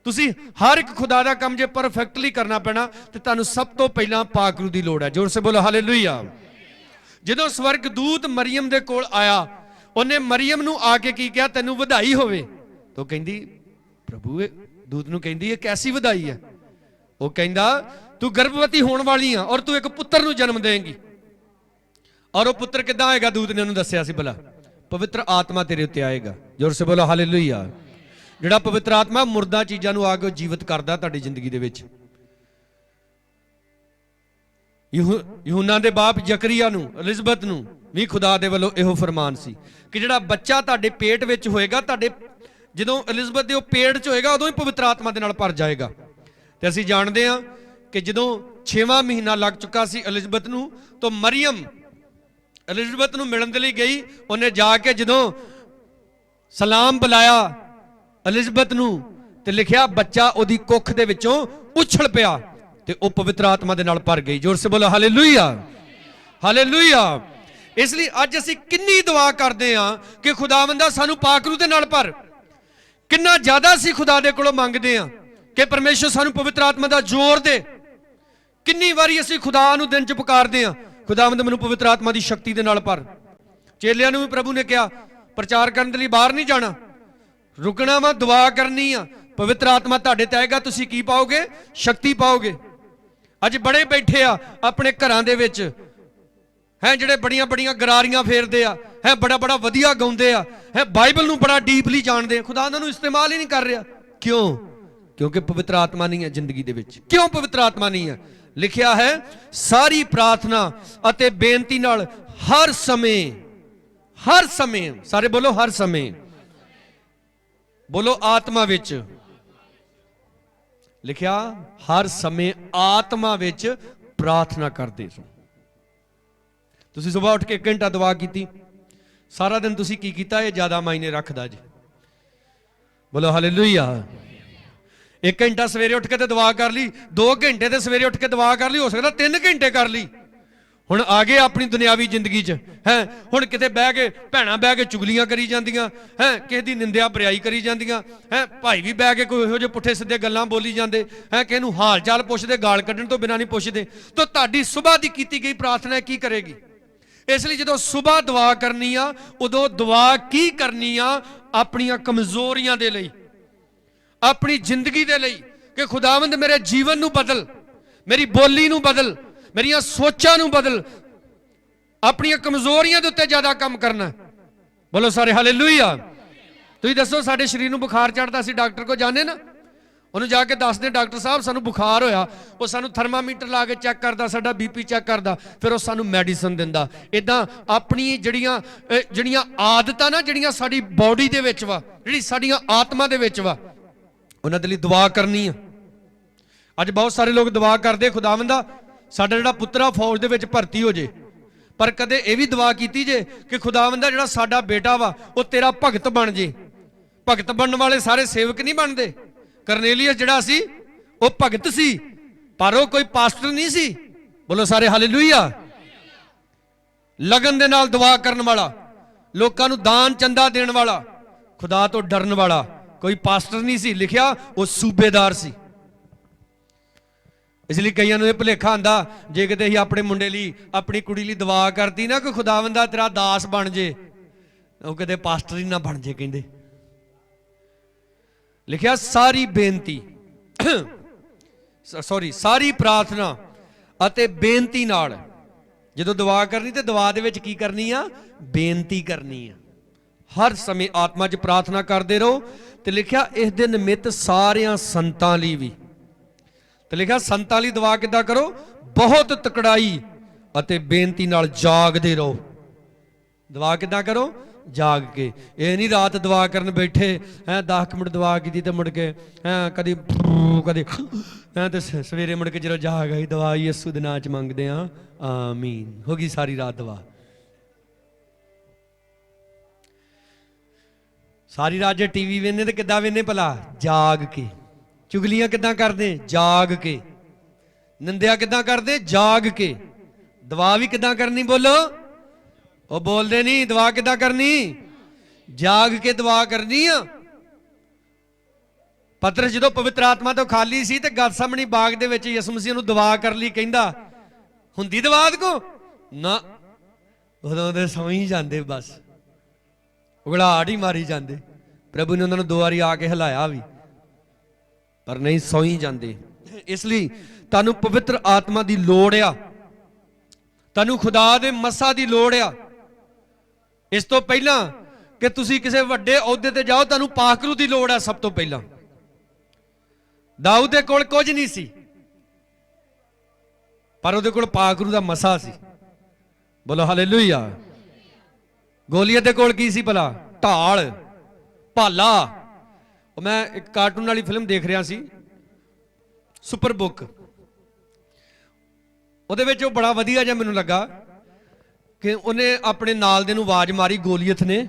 ਤੁਸੀਂ ਹਰ ਇੱਕ ਖੁਦਾ ਦਾ ਕੰਮ ਜੇ ਪਰਫੈਕਟਲੀ ਕਰਨਾ ਪੈਣਾ ਤੇ ਤੁਹਾਨੂੰ ਸਭ ਤੋਂ ਪਹਿਲਾਂ ਪਾਕ ਰੂ ਦੀ ਲੋੜ ਹੈ। ਜ਼ੋਰ ਸੇ ਬੋਲੋ ਹਾਲੇਲੂਇਆ। ਜਦੋਂ ਸਵਰਗਦੂਤ ਮਰੀਅਮ ਦੇ ਕੋਲ ਆਇਆ, ਉਹਨੇ ਮਰੀਅਮ ਨੂੰ ਆ ਕੇ ਕੀ ਕਿਹਾ, ਤੈਨੂੰ ਵਧਾਈ ਹੋਵੇ। ਤਾਂ ਕਹਿੰਦੀ ਪ੍ਰਭੂ, ਦੂਤ ਨੂੰ ਕਹਿੰਦੀ ਇਹ ਕੈਸੀ ਵਧਾਈ ਹੈ? ਉਹ ਕਹਿੰਦਾ ਤੂੰ ਗਰਭਵਤੀ ਹੋਣ ਵਾਲੀ ਆ ਔਰ ਤੂੰ ਇੱਕ ਪੁੱਤਰ ਨੂੰ ਜਨਮ ਦੇਂਗੀ। ਔਰ ਉਹ ਪੁੱਤਰ ਕਿੱਦਾਂ ਆਏਗਾ? ਦੂਤ ਨੇ ਉਹਨੂੰ ਦੱਸਿਆ ਸੀ, ਭਲਾ ਪਵਿੱਤਰ ਆਤਮਾ ਤੇਰੇ ਉੱਤੇ ਆਏਗਾ। ਜ਼ੋਰ ਸੇ ਬੋਲੋ ਹਾਲੇਲੂਇਆ। ਜਿਹੜਾ ਪਵਿੱਤਰ ਆਤਮਾ ਮੁਰਦਾ ਚੀਜ਼ਾਂ ਨੂੰ ਆ ਕੇ ਜੀਵਤ ਕਰਦਾ ਤੁਹਾਡੀ ਜ਼ਿੰਦਗੀ ਦੇ ਵਿੱਚ। ਯਹੂਨਾ ਦੇ ਬਾਪ ਜ਼ਕਰੀਆ ਨੂੰ, ਐਲਿਜ਼ਬeth ਨੂੰ ਵੀ ਖੁਦਾ ਦੇ ਵੱਲੋਂ ਇਹੋ ਫਰਮਾਨ ਸੀ ਕਿ ਜਿਹੜਾ ਬੱਚਾ ਤੁਹਾਡੇ ਪੇਟ ਵਿੱਚ ਹੋਏਗਾ, ਤੁਹਾਡੇ ਜਦੋਂ ਐਲਿਜ਼ਬeth ਦੇ ਉਹ ਪੇਟ 'ਚ ਹੋਏਗਾ ਉਦੋਂ ਹੀ ਪਵਿੱਤਰ ਆਤਮਾ ਦੇ ਨਾਲ ਭਰ ਜਾਏਗਾ। ਤੇ ਅਸੀਂ ਜਾਣਦੇ ਹਾਂ ਕਿ ਜਦੋਂ 6ਵਾਂ ਮਹੀਨਾ ਲੱਗ ਚੁੱਕਾ ਸੀ ਐਲਿਜ਼ਬeth ਨੂੰ, ਤਾਂ ਮਰੀਅਮ ਐਲਿਜ਼ਬeth ਨੂੰ ਮਿਲਣ ਦੇ ਲਈ ਗਈ। ਉਹਨੇ ਜਾ ਕੇ ਜਦੋਂ ਸਲਾਮ ਬੁਲਾਇਆ ਐਲਿਜ਼ਬeth ਨੂੰ, ਤੇ ਲਿਖਿਆ ਬੱਚਾ ਉਹਦੀ ਕੁੱਖ ਦੇ ਵਿੱਚੋਂ ਉਛਲ ਪਿਆ ਤੇ ਉਹ ਪਵਿੱਤਰ ਆਤਮਾ ਦੇ ਨਾਲ ਭਰ ਗਈ। ਜ਼ੋਰ ਸੇ ਬੋਲੋ ਹਾਲੇਲੂਇਆ, ਹਾਲੇਲੂਇਆ। ਇਸ ਲਈ ਅੱਜ ਅਸੀਂ ਕਿੰਨੀ ਦੁਆ ਕਰਦੇ ਹਾਂ ਕਿ ਖੁਦਾਵੰਦਾ ਸਾਨੂੰ ਪਾਕ ਰੂਹ ਦੇ ਨਾਲ ਭਰ। ਕਿੰਨਾ ਜ਼ਿਆਦਾ ਅਸੀਂ ਖੁਦਾ ਦੇ ਕੋਲੋਂ ਮੰਗਦੇ ਹਾਂ ਕਿ ਪਰਮੇਸ਼ਰ ਸਾਨੂੰ ਪਵਿੱਤਰ ਆਤਮਾ ਦਾ ਜ਼ੋਰ ਦੇ। ਕਿੰਨੀ ਵਾਰੀ ਅਸੀਂ ਖੁਦਾ ਨੂੰ ਦਿਨ 'ਚ ਪੁਕਾਰਦੇ ਹਾਂ, ਖੁਦਾਵੰਦ ਮੈਨੂੰ ਪਵਿੱਤਰ ਆਤਮਾ ਦੀ ਸ਼ਕਤੀ ਦੇ ਨਾਲ ਭਰ। ਚੇਲਿਆਂ ਨੂੰ ਵੀ ਪ੍ਰਭੂ ਨੇ ਕਿਹਾ ਪ੍ਰਚਾਰ ਕਰਨ ਦੇ ਲਈ ਬਾਹਰ ਨਹੀਂ ਜਾਣਾ, ਰੁਕਣਾ ਵਾ, ਦੁਆ ਕਰਨੀ ਆ। ਪਵਿੱਤਰ ਆਤਮਾ ਤੁਹਾਡੇ ਤੇ ਆਏਗਾ, ਤੁਸੀਂ ਕੀ ਪਾਓਗੇ? ਸ਼ਕਤੀ ਪਾਓਗੇ। ਅੱਜ ਬੜੇ ਬੈਠੇ ਆ ਆਪਣੇ ਘਰਾਂ ਦੇ ਵਿੱਚ ਹੈ, ਜਿਹੜੇ ਬੜੀਆਂ ਬੜੀਆਂ ਗਰਾਰੀਆਂ ਫੇਰਦੇ ਆ, ਹੈ ਬੜਾ ਬੜਾ ਵਧੀਆ ਗਾਉਂਦੇ ਆ, ਹੈ ਬਾਈਬਲ ਨੂੰ ਬੜਾ ਡੀਪਲੀ ਜਾਣਦੇ ਆ, ਖੁਦਾ ਉਹਨਾਂ ਨੂੰ ਇਸਤੇਮਾਲ ਹੀ ਨਹੀਂ ਕਰ ਰਿਹਾ। ਕਿਉਂ? ਕਿਉਂਕਿ ਪਵਿੱਤਰ ਆਤਮਾ ਨਹੀਂ ਹੈ ਜ਼ਿੰਦਗੀ ਦੇ ਵਿੱਚ। ਕਿਉਂ ਪਵਿੱਤਰ ਆਤਮਾ ਨਹੀਂ ਹੈ? ਲਿਖਿਆ ਹੈ ਸਾਰੀ ਪ੍ਰਾਰਥਨਾ ਅਤੇ ਬੇਨਤੀ ਨਾਲ ਹਰ ਸਮੇਂ, ਹਰ ਸਮੇਂ, ਸਾਰੇ ਬੋਲੋ ਹਰ ਸਮੇਂ, ਬੋਲੋ ਆਤਮਾ ਵਿੱਚ। ਲਿਖਿਆ ਹਰ ਸਮੇਂ ਆਤਮਾ ਵਿੱਚ ਪ੍ਰਾਰਥਨਾ ਕਰਦੇ ਸੋ। ਤੁਸੀਂ ਸਵੇਰ ਉੱਠ ਕੇ 1 ਘੰਟਾ ਦੁਆ ਕੀਤੀ, ਸਾਰਾ ਦਿਨ ਤੁਸੀਂ ਕੀ ਕੀਤਾ? ਇਹ ਜ਼ਿਆਦਾ ਮਾਇਨੇ ਰੱਖਦਾ ਜੀ। ਬੋਲੋ ਹਾਲੇਲੂਇਆ। 1 ਘੰਟਾ ਸਵੇਰੇ ਉੱਠ ਕੇ ਤੇ ਦੁਆ ਕਰ ਲਈ, 2 ਘੰਟੇ ਤੇ ਸਵੇਰੇ ਉੱਠ ਕੇ ਦੁਆ ਕਰ ਲਈ, ਹੋ ਸਕਦਾ 3 ਘੰਟੇ ਕਰ ਲਈ। ਹੁਣ ਆ ਗਏ ਆਪਣੀ ਦੁਨਿਆਵੀ ਜ਼ਿੰਦਗੀ 'ਚ, ਹੈ ਹੁਣ ਕਿਤੇ ਬਹਿ ਕੇ ਭੈਣਾਂ ਬਹਿ ਕੇ ਚੁਗਲੀਆਂ ਕਰੀ ਜਾਂਦੀਆਂ, ਹੈ ਕਿਸੇ ਦੀ ਨਿੰਦਿਆ ਬਰਿਆਈ ਕਰੀ ਜਾਂਦੀਆਂ, ਹੈ ਭਾਈ ਵੀ ਬਹਿ ਕੇ ਕੋਈ ਇਹੋ ਜਿਹੇ ਪੁੱਠੇ ਸਿੱਧੇ ਗੱਲਾਂ ਬੋਲੀ ਜਾਂਦੇ, ਹੈ ਕਿਸੇ ਨੂੰ ਹਾਲ ਚਾਲ ਪੁੱਛਦੇ, ਗਾਲ ਕੱਢਣ ਤੋਂ ਬਿਨਾਂ ਨਹੀਂ ਪੁੱਛਦੇ। ਤਾਂ ਤੁਹਾਡੀ ਸੁਬਾਹ ਦੀ ਕੀਤੀ ਗਈ ਪ੍ਰਾਰਥਨਾ ਕੀ ਕਰੇਗੀ? ਇਸ ਲਈ ਜਦੋਂ ਸੁਬਾਹ ਦੁਆ ਕਰਨੀ ਆ, ਉਦੋਂ ਦੁਆ ਕੀ ਕਰਨੀ ਆ? ਆਪਣੀਆਂ ਕਮਜ਼ੋਰੀਆਂ ਦੇ ਲਈ, ਆਪਣੀ ਜ਼ਿੰਦਗੀ ਦੇ ਲਈ, ਕਿ ਖੁਦਾਵੰਦ ਮੇਰੇ ਜੀਵਨ ਨੂੰ ਬਦਲ, ਮੇਰੀ ਬੋਲੀ ਨੂੰ ਬਦਲ, ਮੇਰੀਆਂ ਸੋਚਾਂ ਨੂੰ ਬਦਲ, ਆਪਣੀਆਂ ਕਮਜ਼ੋਰੀਆਂ ਦੇ ਉੱਤੇ ਜ਼ਿਆਦਾ ਕੰਮ ਕਰਨਾ। ਬੋਲੋ ਸਾਰੇ ਹਾਲੇਲੂਇਆ। ਤੁਸੀਂ ਦੱਸੋ, ਸਾਡੇ ਸਰੀਰ ਨੂੰ ਬੁਖਾਰ ਚੜਦਾ, ਅਸੀਂ ਡਾਕਟਰ ਕੋਲ ਜਾਂਦੇ ਨਾ, ਉਹਨੂੰ ਜਾ ਕੇ ਦੱਸਦੇ ਡਾਕਟਰ ਸਾਹਿਬ ਸਾਨੂੰ ਬੁਖਾਰ ਹੋਇਆ, ਉਹ ਸਾਨੂੰ ਥਰਮਾਮੀਟਰ ਲਾ ਕੇ ਚੈੱਕ ਕਰਦਾ, ਸਾਡਾ ਬੀਪੀ ਚੈੱਕ ਕਰਦਾ, ਫਿਰ ਉਹ ਸਾਨੂੰ ਮੈਡੀਸਨ ਦਿੰਦਾ। ਇਦਾਂ ਆਪਣੀ ਜਿਹੜੀਆਂ ਆਦਤਾਂ ਨਾ, ਜਿਹੜੀਆਂ ਸਾਡੀ ਬਾਡੀ ਦੇ ਵਿੱਚ ਵਾ, ਜਿਹੜੀ ਸਾਡੀਆਂ ਆਤਮਾ ਦੇ ਵਿੱਚ ਵਾ, ਉਹਨਾਂ ਦੇ ਲਈ ਦੁਆ ਕਰਨੀ ਆ। ਅੱਜ ਬਹੁਤ ਸਾਰੇ ਲੋਕ ਦੁਆ ਕਰਦੇ, ਖੁਦਾਵੰਦਾ ਸਾਡਾ ਜਿਹੜਾ ਪੁੱਤਰਾ ਫੌਜ ਦੇ ਵਿੱਚ ਭਰਤੀ ਹੋ ਜੇ, ਪਰ ਕਦੇ ਇਹ ਵੀ ਦੁਆ ਕੀਤੀ ਜੇ ਕਿ ਖੁਦਾਵੰਦਾ ਜਿਹੜਾ ਸਾਡਾ ਬੇਟਾ ਵਾ ਉਹ ਤੇਰਾ ਭਗਤ ਬਣ ਜੇ। ਭਗਤ ਬਣਨ ਵਾਲੇ ਸਾਰੇ ਸੇਵਕ ਨਹੀਂ ਬਣਦੇ। ਕਰਨੇਲੀਅਸ ਜਿਹੜਾ ਸੀ ਉਹ ਭਗਤ ਸੀ, ਪਰ ਉਹ ਕੋਈ ਪਾਸਟਰ ਨਹੀਂ ਸੀ। ਬੋਲੋ ਸਾਰੇ ਹਾਲੇਲੂਇਆ। ਲਗਨ ਦੇ ਨਾਲ ਦੁਆ ਕਰਨ ਵਾਲਾ, ਲੋਕਾਂ ਨੂੰ ਦਾਨ ਚੰਦਾ ਦੇਣ ਵਾਲਾ, ਖੁਦਾ ਤੋਂ ਡਰਨ ਵਾਲਾ, ਕੋਈ ਪਾਸਟਰ ਨਹੀਂ ਸੀ। ਲਿਖਿਆ ਉਹ ਸੂਬੇਦਾਰ ਸੀ। ਇਸ ਲਈ ਕਈਆਂ ਨੂੰ ਇਹ ਭੁਲੇਖਾ ਆਂਦਾ, ਜੇ ਕਿਤੇ ਅਸੀਂ ਆਪਣੇ ਮੁੰਡੇ ਲਈ, ਆਪਣੀ ਕੁੜੀ ਲਈ ਦੁਆ ਕਰਦੀ ਨਾ ਕਿ ਖੁਦਾਵੰਦਾ ਤੇਰਾ ਦਾਸ ਬਣ ਜੇ, ਉਹ ਕਿਤੇ ਪਾਸਟਰ ਹੀ ਨਾ ਬਣ ਜੇ। ਕਹਿੰਦੇ ਲਿਖਿਆ ਸਾਰੀ ਬੇਨਤੀ ਸਾਰੀ ਪ੍ਰਾਰਥਨਾ ਅਤੇ ਬੇਨਤੀ ਨਾਲ, ਜਦੋਂ ਦੁਆ ਕਰਨੀ ਤੇ ਦੁਆ ਦੇ ਵਿੱਚ ਕੀ ਕਰਨੀ ਆ? ਬੇਨਤੀ ਕਰਨੀ ਆ। ਹਰ ਸਮੇਂ ਆਤਮਾ 'ਚ ਪ੍ਰਾਰਥਨਾ ਕਰਦੇ ਰਹੋ। ਤੇ ਲਿਖਿਆ ਇਸ ਦੇ ਨਿਮਿਤ ਸਾਰਿਆਂ ਸੰਤਾਂ ਲਈ ਵੀ। ਤੇ ਲਿਖਿਆ ਸੰਤਾਂ ਲਈ ਦੁਆ ਕਿੱਦਾਂ ਕਰੋ? ਬਹੁਤ ਤਕੜਾਈ ਅਤੇ ਬੇਨਤੀ ਨਾਲ ਜਾਗਦੇ ਰਹੋ। ਦੁਆ ਕਿੱਦਾਂ ਕਰੋ? ਜਾਗ ਕੇ। ਇਹ ਨਹੀਂ ਰਾਤ ਦੁਆ ਕਰਨ ਬੈਠੇ ਹੈ 10 ਮਿੰਟ ਦੁਆ ਕੀਤੀ ਤੇ ਮੁੜ ਕੇ ਕਦੀ ਤੇ ਸਵੇਰੇ ਮੁੜ ਕੇ ਜਦੋਂ ਜਾਗ ਆਈ ਦੁਆ ਯਿਸੂ ਦੇ ਨਾਂ 'ਚ ਮੰਗਦੇ ਆ, ਆਮੀਨ, ਹੋ ਗਈ ਸਾਰੀ ਰਾਤ ਦੁਆ। ਸਾਰੀ ਰਾਤ ਜੇ ਟੀਵੀ ਵੇਖਦੇ ਤੇ ਕਿੱਦਾਂ ਵੇਖਦੇ ਭਲਾ? ਜਾਗ ਕੇ। ਚੁਗਲੀਆਂ ਕਿੱਦਾਂ ਕਰਦੇ? ਜਾਗ ਕੇ। ਨਿੰਦਿਆ ਕਿੱਦਾਂ ਕਰਦੇ? ਜਾਗ ਕੇ। ਦੁਆ ਵੀ ਕਿੱਦਾਂ ਕਰਨੀ? ਬੋਲੋ, ਉਹ ਬੋਲਦੇ ਨਹੀਂ। ਦੁਆ ਕਿੱਦਾਂ ਕਰਨੀ? ਜਾਗ ਕੇ ਦੁਆ ਕਰਨੀ ਆ। ਪਤਰਸ ਜਦੋਂ ਪਵਿੱਤਰ ਆਤਮਾ ਤੋਂ ਖਾਲੀ ਸੀ ਤੇ ਗਤਸਮਨੀ ਬਾਗ ਦੇ ਵਿੱਚ ਯਿਸੂ ਮਸੀਹ ਨੂੰ ਦੁਆ ਕਰਨ ਲਈ ਕਹਿੰਦਾ, ਹੁੰਦੀ ਦੁਆ ਕੋ ਨਾ, ਉਦੋਂ ਦੇ ਸੌਂ ਹੀ ਜਾਂਦੇ, ਬਸ ਉਗਲਾਹਟ ਹੀ ਮਾਰੀ ਜਾਂਦੇ। ਪ੍ਰਭੂ ਨੇ ਉਹਨਾਂ ਨੂੰ 2 ਵਾਰੀ ਆ ਕੇ ਹਿਲਾਇਆ ਵੀ, ਪਰ ਨਹੀਂ, ਸੌਂ ਹੀ ਜਾਂਦੇ। ਇਸ ਲਈ ਤੁਹਾਨੂੰ ਪਵਿੱਤਰ ਆਤਮਾ ਦੀ ਲੋੜ ਆ, ਤੁਹਾਨੂੰ ਖੁਦਾ ਦੇ ਮਸਾ ਦੀ ਲੋੜ ਆ। ਇਸ ਤੋਂ ਪਹਿਲਾਂ ਕਿ ਤੁਸੀਂ ਕਿਸੇ ਵੱਡੇ ਅਹੁਦੇ ਤੇ ਜਾਓ, ਤੁਹਾਨੂੰ ਪਾਕਰੂ ਦੀ ਲੋੜ ਆ। ਸਭ ਤੋਂ ਪਹਿਲਾਂ ਦਾਊਦ ਦੇ ਕੋਲ ਕੁਝ ਨਹੀਂ ਸੀ, ਪਰ ਉਹਦੇ ਕੋਲ ਪਾਕਰੂ ਦਾ ਮਸਾ ਸੀ। ਬੋਲੋ ਹਾਲੇਲੂਇਆ। ਗੋਲੀਅਤ ਦੇ ਕੋਲ ਕੀ ਸੀ ਭਲਾ? ਢਾਲ, ਭਾਲਾ। ਮੈਂ ਇੱਕ ਕਾਰਟੂਨ ਵਾਲੀ ਫਿਲਮ ਦੇਖ ਰਿਹਾ ਸੀ, ਸੁਪਰ ਬੁੱਕ। ਉਹਦੇ ਵਿੱਚ ਉਹ ਬੜਾ ਵਧੀਆ ਜਿਹਾ ਮੈਨੂੰ ਲੱਗਾ ਕਿ ਉਹਨੇ ਆਪਣੇ ਨਾਲ ਦੇ ਨੂੰ ਆਵਾਜ਼ ਮਾਰੀ, ਗੋਲੀਅਤ ਨੇ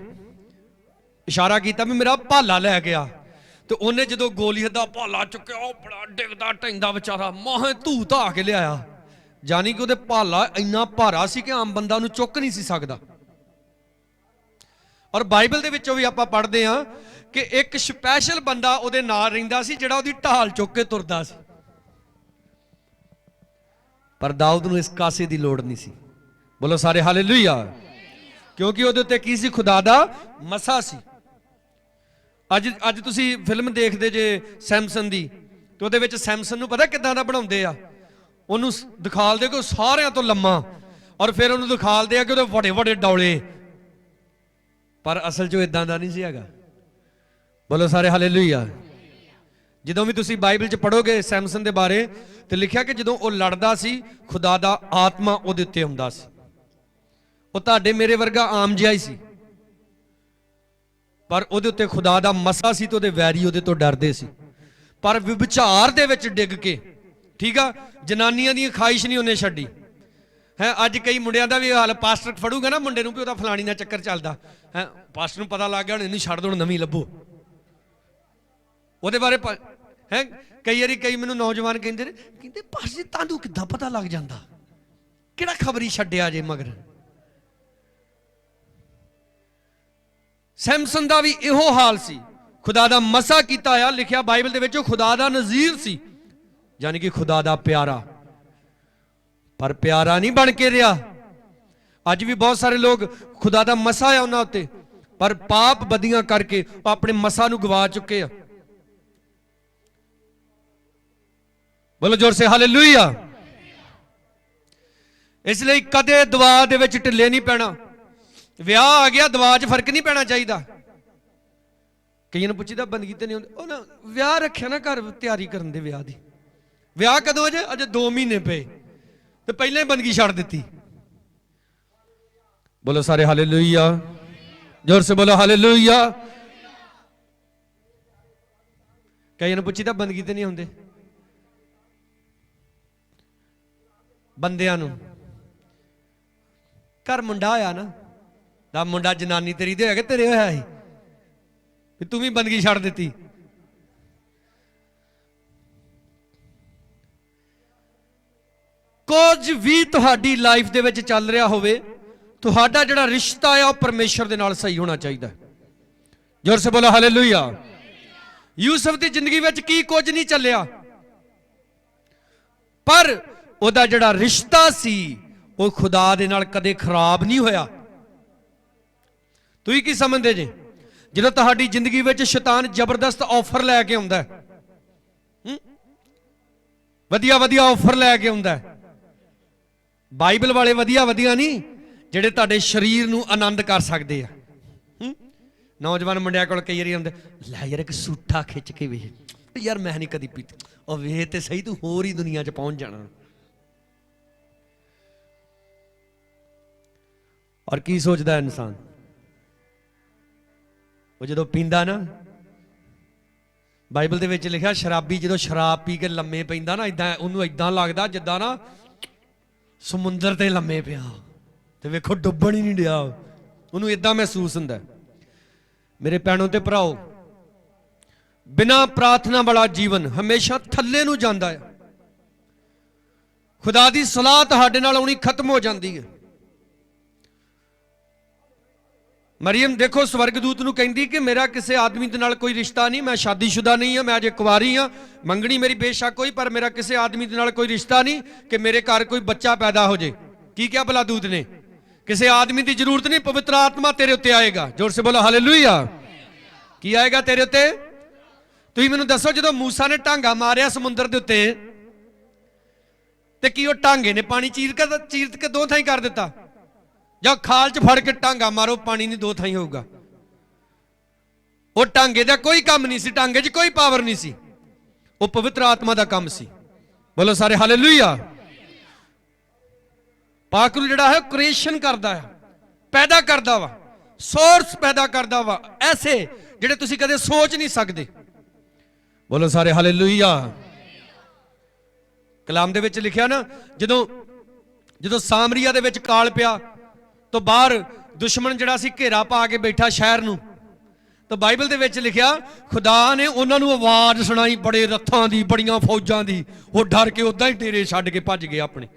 ਇਸ਼ਾਰਾ ਕੀਤਾ ਵੀ ਮੇਰਾ ਭਾਲਾ ਲੈ ਕੇ ਆ। ਤੇ ਉਹਨੇ ਜਦੋਂ ਗੋਲੀਅਤ ਦਾ ਭਾਲਾ ਚੁੱਕਿਆ, ਉਹ ਬੜਾ ਡਿੱਗਦਾ ਢੈਂਦਾ ਵਿਚਾਰਾ ਮਾਹੇ ਧੂ ਧਾ ਕੇ ਲਿਆਇਆ। ਜਾਨੀ ਕਿ ਉਹਦੇ ਭਾਲਾ ਇੰਨਾ ਭਾਰਾ ਸੀ ਕਿ ਆਮ ਬੰਦਾ ਉਹਨੂੰ ਚੁੱਕ ਨਹੀਂ ਸੀ ਸਕਦਾ। ਔਰ ਬਾਈਬਲ ਦੇ ਵਿੱਚੋਂ ਵੀ ਆਪਾਂ ਪੜ੍ਹਦੇ ਹਾਂ ਕਿ ਇੱਕ ਸਪੈਸ਼ਲ ਬੰਦਾ ਉਹਦੇ ਨਾਲ ਰਹਿੰਦਾ ਸੀ, ਜਿਹੜਾ ਉਹਦੀ ਢਾਲ ਚੁੱਕ ਕੇ ਤੁਰਦਾ ਸੀ। ਪਰ ਦਾਊਦ ਨੂੰ ਇਸ ਕਾਸੇ ਦੀ ਲੋੜ ਨਹੀਂ ਸੀ। ਬੋਲੋ ਸਾਰੇ ਹਾਲੇਲੂਇਆ। ਕਿਉਂਕਿ ਉਹਦੇ ਉੱਤੇ ਕੀ ਸੀ? ਖੁਦਾ ਦਾ ਮਸਾ ਸੀ। ਅੱਜ ਤੁਸੀਂ ਫਿਲਮ ਦੇਖਦੇ ਜੇ ਸੈਮਸਨ ਦੀ, ਤੇ ਉਹਦੇ ਵਿੱਚ ਸੈਮਸਨ ਨੂੰ ਪਤਾ ਕਿੱਦਾਂ ਦਾ ਬਣਾਉਂਦੇ ਆ? ਉਹਨੂੰ ਦਿਖਾਲਦੇ ਕਿ ਉਹ ਸਾਰਿਆਂ ਤੋਂ ਲੰਮਾ, ਔਰ ਫਿਰ ਉਹਨੂੰ ਦਿਖਾਲਦੇ ਆ ਕਿ ਉਹਦੇ ਵੱਡੇ ਵੱਡੇ ਡੌਲੇ। ਪਰ ਅਸਲ 'ਚ ਉਹ ਇਦਾਂ ਦਾ ਨਹੀਂ ਸੀ ਹੈਗਾ। ਬੋਲੋ ਸਾਰੇ ਹਾਲੇਲੂਇਆ। ਜਦੋਂ ਵੀ ਤੁਸੀਂ ਬਾਈਬਲ 'ਚ ਪੜ੍ਹੋਗੇ ਸੈਮਸਨ ਦੇ ਬਾਰੇ, ਤੇ ਲਿਖਿਆ ਕਿ ਜਦੋਂ ਉਹ ਲੜਦਾ ਸੀ, ਖੁਦਾ ਦਾ ਆਤਮਾ ਉਹਦੇ ਉੱਤੇ ਆਉਂਦਾ ਸੀ। ਉਹ ਤੁਹਾਡੇ ਮੇਰੇ ਵਰਗਾ ਆਮ ਜਿਹਾ ਹੀ ਸੀ, ਪਰ ਉਹਦੇ ਉੱਤੇ ਖੁਦਾ ਦਾ ਮਸਾ ਸੀ, ਤੇ ਉਹਦੇ ਵੈਰੀ ਉਹਦੇ ਤੋਂ ਡਰਦੇ ਸੀ। ਪਰ ਵਿਭਚਾਰ ਦੇ ਵਿੱਚ ਡਿੱਗ ਕੇ, ਠੀਕ ਆ, ਜਨਾਨੀਆਂ ਦੀ ਖਾਹਿਸ਼ ਨਹੀਂ ਉਹਨੇ ਛੱਡੀ ਹੈ। ਅੱਜ ਕਈ ਮੁੰਡਿਆਂ ਦਾ ਵੀ ਹਾਲ, ਪਾਸਟਰ ਫੜੂਗਾ ਨਾ ਮੁੰਡੇ ਨੂੰ ਵੀ ਉਹਦਾ ਫਲਾਣੀ ਦਾ ਚੱਕਰ ਚੱਲਦਾ ਹੈ, ਪਾਸਟਰ ਨੂੰ ਪਤਾ ਲੱਗ ਗਿਆ ਹੁਣ ਇਹਨੂੰ ਛੱਡ ਦੋ, ਨਵੀਂ ਲੱਭੋ। ਉਹਦੇ ਬਾਰੇ ਹੈ ਕਈ ਵਾਰੀ ਕਈ ਮੈਨੂੰ ਨੌਜਵਾਨ ਕਹਿੰਦੇ ਨੇ, ਕਹਿੰਦੇ ਪਾਸਟਰ ਜੀ ਤੁਹਾਨੂੰ ਕਿੱਦਾਂ ਪਤਾ ਲੱਗ ਜਾਂਦਾ? ਕਿਹੜਾ ਖਬਰੀ ਛੱਡਿਆ ਜੇ ਮਗਰ? ਸੈਮਸਨ ਦਾ ਵੀ ਇਹੋ ਹਾਲ ਸੀ। ਖੁਦਾ ਦਾ ਮਸਾ ਕੀਤਾ ਆ, ਲਿਖਿਆ ਬਾਈਬਲ ਦੇ ਵਿੱਚ ਉਹ ਖੁਦਾ ਦਾ ਨਜ਼ੀਰ ਸੀ, ਯਾਨੀ ਕਿ ਖੁਦਾ ਦਾ ਪਿਆਰਾ। ਪਰ ਪਿਆਰਾ ਨਹੀਂ ਬਣ ਕੇ ਰਿਹਾ। ਅੱਜ ਵੀ ਬਹੁਤ ਸਾਰੇ ਲੋਕ ਖੁਦਾ ਦਾ ਮਸਾ ਆ ਉਹਨਾਂ ਉੱਤੇ, ਪਰ ਪਾਪ ਬਦੀਆਂ ਕਰਕੇ ਉਹ ਆਪਣੇ ਮਸਾ ਨੂੰ ਗਵਾ ਚੁੱਕੇ ਆ। ਬੋਲੋ ਜ਼ੋਰ ਸੇ ਹਾਲੇਲੂਇਆ। ਇਸ ਲਈ ਕਦੇ ਦੁਆ ਦੇ ਵਿੱਚ ਢਿੱਲੇ ਨਹੀਂ ਪੈਣਾ। ਵਿਆਹ ਆ ਗਿਆ, ਦੁਆ 'ਚ ਫਰਕ ਨਹੀਂ ਪੈਣਾ ਚਾਹੀਦਾ। ਕਈਆਂ ਨੂੰ ਪੁੱਛੀਦਾ ਬੰਦਗੀ ਤੇ ਨਹੀਂ ਹੁੰਦੀ, ਉਹ ਨਾ ਵਿਆਹ ਰੱਖਿਆ ਨਾ ਘਰ ਤਿਆਰੀ ਕਰਨ ਦੇ ਵਿਆਹ ਦੀ। ਵਿਆਹ ਕਦੋਂ? ਅਜੇ 2 ਮਹੀਨੇ ਪਏ ਤੇ ਪਹਿਲਾਂ ਹੀ ਬੰਦਗੀ ਛੱਡ ਦਿੱਤੀ। ਬੋਲੋ ਸਾਰੇ ਹਾਲੇਲੂਇਆ। ਜ਼ੋਰ ਸੇ ਬੋਲੋ ਹਾਲੇਲੂਇਆ। ਕਈਆਂ ਨੂੰ ਪੁੱਛੀਦਾ ਬੰਦਗੀ ਤੇ ਨਹੀਂ ਹੁੰਦੇ। ਬੰਦਿਆਂ ਨੂੰ ਘਰ ਮੁੰਡਾ ਹੋਇਆ ਨਾ, ਦਾ ਮੁੰਡਾ ਜਨਾਨੀ ਤੇਰੀ ਦੇ ਹੋਇਆ ਕਿ ਤੇਰੇ ਹੋਇਆ ਸੀ, ਵੀ ਤੂੰ ਵੀ ਬੰਦਗੀ ਛੱਡ ਦਿੱਤੀ। ਕੁਝ ਵੀ ਤੁਹਾਡੀ ਲਾਈਫ ਦੇ ਵਿੱਚ ਚੱਲ ਰਿਹਾ ਹੋਵੇ, ਤੁਹਾਡਾ ਜਿਹੜਾ ਰਿਸ਼ਤਾ ਆ ਉਹ ਪਰਮੇਸ਼ਰ ਦੇ ਨਾਲ ਸਹੀ ਹੋਣਾ ਚਾਹੀਦਾ। ਜ਼ੋਰ ਸੇ ਬੋਲੋ ਹਾਲੇਲੂਇਆ। ਯੂਸਫ ਦੀ ਜ਼ਿੰਦਗੀ ਵਿੱਚ ਕੀ ਕੁਝ ਨਹੀਂ ਚੱਲਿਆ, ਪਰ ਉਹਦਾ ਜਿਹੜਾ ਰਿਸ਼ਤਾ ਸੀ ਉਹ ਖੁਦਾ ਦੇ ਨਾਲ ਕਦੇ ਖਰਾਬ ਨਹੀਂ ਹੋਇਆ। ਤੁਸੀਂ ਕੀ ਸਮਝਦੇ ਜੇ? ਜਦੋਂ ਤੁਹਾਡੀ ਜ਼ਿੰਦਗੀ ਵਿੱਚ ਸ਼ੈਤਾਨ ਜ਼ਬਰਦਸਤ ਆਫਰ ਲੈ ਕੇ ਆਉਂਦਾ, ਵਧੀਆ ਵਧੀਆ ਆਫਰ ਲੈ ਕੇ ਆਉਂਦਾ, ਬਾਈਬਲ ਵਾਲੇ ਵਧੀਆ ਵਧੀਆ ਨਹੀਂ, ਜਿਹੜੇ ਤੁਹਾਡੇ ਸਰੀਰ ਨੂੰ ਆਨੰਦ ਕਰ ਸਕਦੇ ਆ। ਨੌਜਵਾਨ ਮੁੰਡਿਆਂ ਕੋਲ ਕਈ ਵਾਰੀ ਆਉਂਦੇ, ਲੈ ਯਾਰ ਇੱਕ ਸੂਠਾ ਖਿੱਚ ਕੇ ਵੇਖ, ਯਾਰ ਮੈਂ ਨਹੀਂ ਕਦੀ ਪੀਤੀ, ਉਹ ਵੇਖ ਤੇ ਸਹੀ, ਤੂੰ ਹੋਰ ਹੀ ਦੁਨੀਆ 'ਚ ਪਹੁੰਚ ਜਾਣਾ। ਔਰ ਕੀ ਸੋਚਦਾ ਇਨਸਾਨ? ਉਹ ਜਦੋਂ ਪੀਂਦਾ ਨਾ, ਬਾਈਬਲ ਦੇ ਵਿੱਚ ਲਿਖਿਆ ਸ਼ਰਾਬੀ ਜਦੋਂ ਸ਼ਰਾਬ ਪੀ ਕੇ ਲੰਮੇ ਪੈਂਦਾ ਨਾ, ਇਦਾਂ ਉਹਨੂੰ ਇਦਾਂ ਲੱਗਦਾ ਜਿੱਦਾਂ ਨਾ ਸਮੁੰਦਰ ਤੇ ਲੰਮੇ ਪਿਆ, ਤੇ ਵੇਖੋ ਡੁੱਬਣ ਹੀ ਨਹੀਂ ਡਿਆ, ਉਹਨੂੰ ਇਦਾਂ ਮਹਿਸੂਸ ਹੁੰਦਾ। ਮੇਰੇ ਭੈਣੋ ਤੇ ਭਰਾਓ, ਬਿਨਾਂ ਪ੍ਰਾਰਥਨਾ ਵਾਲਾ ਜੀਵਨ ਹਮੇਸ਼ਾ ਥੱਲੇ ਨੂੰ ਜਾਂਦਾ ਹੈ। ਖੁਦਾ ਦੀ ਸਲਾਹ ਤੁਹਾਡੇ ਨਾਲ ਆਉਣੀ ਖਤਮ ਹੋ ਜਾਂਦੀ ਹੈ। ਮਰੀਮ ਦੇਖੋ ਸਵਰਗਦੂਤ ਨੂੰ ਕਹਿੰਦੀ ਕਿ ਮੇਰਾ ਕਿਸੇ ਆਦਮੀ ਦੇ ਨਾਲ ਕੋਈ ਰਿਸ਼ਤਾ ਨਹੀਂ, ਮੈਂ ਸ਼ਾਦੀशुदा ਨਹੀਂ ਹਾਂ, ਮੈਂ ਅਜੇ ਕੁਆਰੀ ਹਾਂ, ਮੰਗਣੀ ਮੇਰੀ ਬੇਸ਼ੱਕ ਹੋਈ, ਪਰ ਮੇਰਾ ਕਿਸੇ ਆਦਮੀ ਦੇ ਨਾਲ ਕੋਈ ਰਿਸ਼ਤਾ ਨਹੀਂ ਕਿ ਮੇਰੇ ਘਰ ਕੋਈ ਬੱਚਾ ਪੈਦਾ ਹੋ ਜੇ। ਕੀ ਕਿਹਾ ਭਲਾ ਦੂਤ ਨੇ? ਕਿਸੇ ਆਦਮੀ ਦੀ ਜ਼ਰੂਰਤ ਨਹੀਂ, ਪਵਿੱਤਰ ਆਤਮਾ ਤੇਰੇ ਉੱਤੇ ਆਏਗਾ। ਜ਼ੋਰ ਸੇ ਬੋਲੋ ਹਾਲੇਲੂਇਆ। ਕੀ ਆਏਗਾ ਤੇਰੇ ਉੱਤੇ? ਤੁਸੀਂ ਮੈਨੂੰ ਦੱਸੋ, ਜਦੋਂ ਮੂਸਾ ਨੇ ਢਾਂਗਾ ਮਾਰਿਆ ਸਮੁੰਦਰ ਦੇ ਉੱਤੇ, ਤੇ ਕੀ ਉਹ ਟਾਂਗੇ ਨੇ ਪਾਣੀ ਚੀਰ ਕੇ ਦੋ ਥਾਈਂ ਕਰ ਦਿੱਤਾ? ਜਾਂ ਖਾਲ 'ਚ ਫੜ ਕੇ ਟਾਂਗਾ ਮਾਰੋ, ਪਾਣੀ ਨਹੀਂ ਦੋ ਥਾਈਂ ਹੋਊਗਾ? ਉਹ ਟਾਂਗੇ ਦਾ ਕੋਈ ਕੰਮ ਨਹੀਂ ਸੀ, ਟਾਂਗੇ 'ਚ ਕੋਈ ਪਾਵਰ ਨਹੀਂ ਸੀ, ਉਹ ਪਵਿੱਤਰ ਆਤਮਾ ਦਾ ਕੰਮ ਸੀ। ਬੋਲੋ ਸਾਰੇ ਹਾਲੇਲੂਇਆ। ਪਾਕ ਨੂੰ ਜਿਹੜਾ ਹੈ ਕ੍ਰੀਏਸ਼ਨ ਕਰਦਾ ਹੈ, ਪੈਦਾ ਕਰਦਾ ਵਾ, ਸੋਰਸ ਪੈਦਾ ਕਰਦਾ ਵਾ, ਐਸੇ ਜਿਹੜੇ ਤੁਸੀਂ ਕਦੇ ਸੋਚ ਨਹੀਂ ਸਕਦੇ। ਬੋਲੋ ਸਾਰੇ ਹਾਲੇਲੂਇਆ। ਕਲਾਮ ਦੇ ਵਿੱਚ ਲਿਖਿਆ ਨਾ, ਜਦੋਂ ਸਾਮਰੀਆ ਦੇ ਵਿੱਚ ਕਾਲ ਪਿਆ ਤਾਂ ਬਾਹਰ ਦੁਸ਼ਮਣ ਜਿਹੜਾ ਸੀ ਘੇਰਾ ਪਾ ਕੇ ਬੈਠਾ ਸ਼ਹਿਰ ਨੂੰ, ਤਾਂ ਬਾਈਬਲ ਦੇ ਵਿੱਚ ਲਿਖਿਆ ਖੁਦਾ ਨੇ ਉਹਨਾਂ ਨੂੰ ਆਵਾਜ਼ ਸੁਣਾਈ, ਬੜੇ ਰੱਥਾਂ ਦੀ, ਬੜੀਆਂ ਫੌਜਾਂ ਦੀ। ਉਹ ਡਰ ਕੇ ਉਦਾਂ ਹੀ ਡੇਰੇ ਛੱਡ ਕੇ ਭੱਜ ਗਏ ਆਪਣੇ।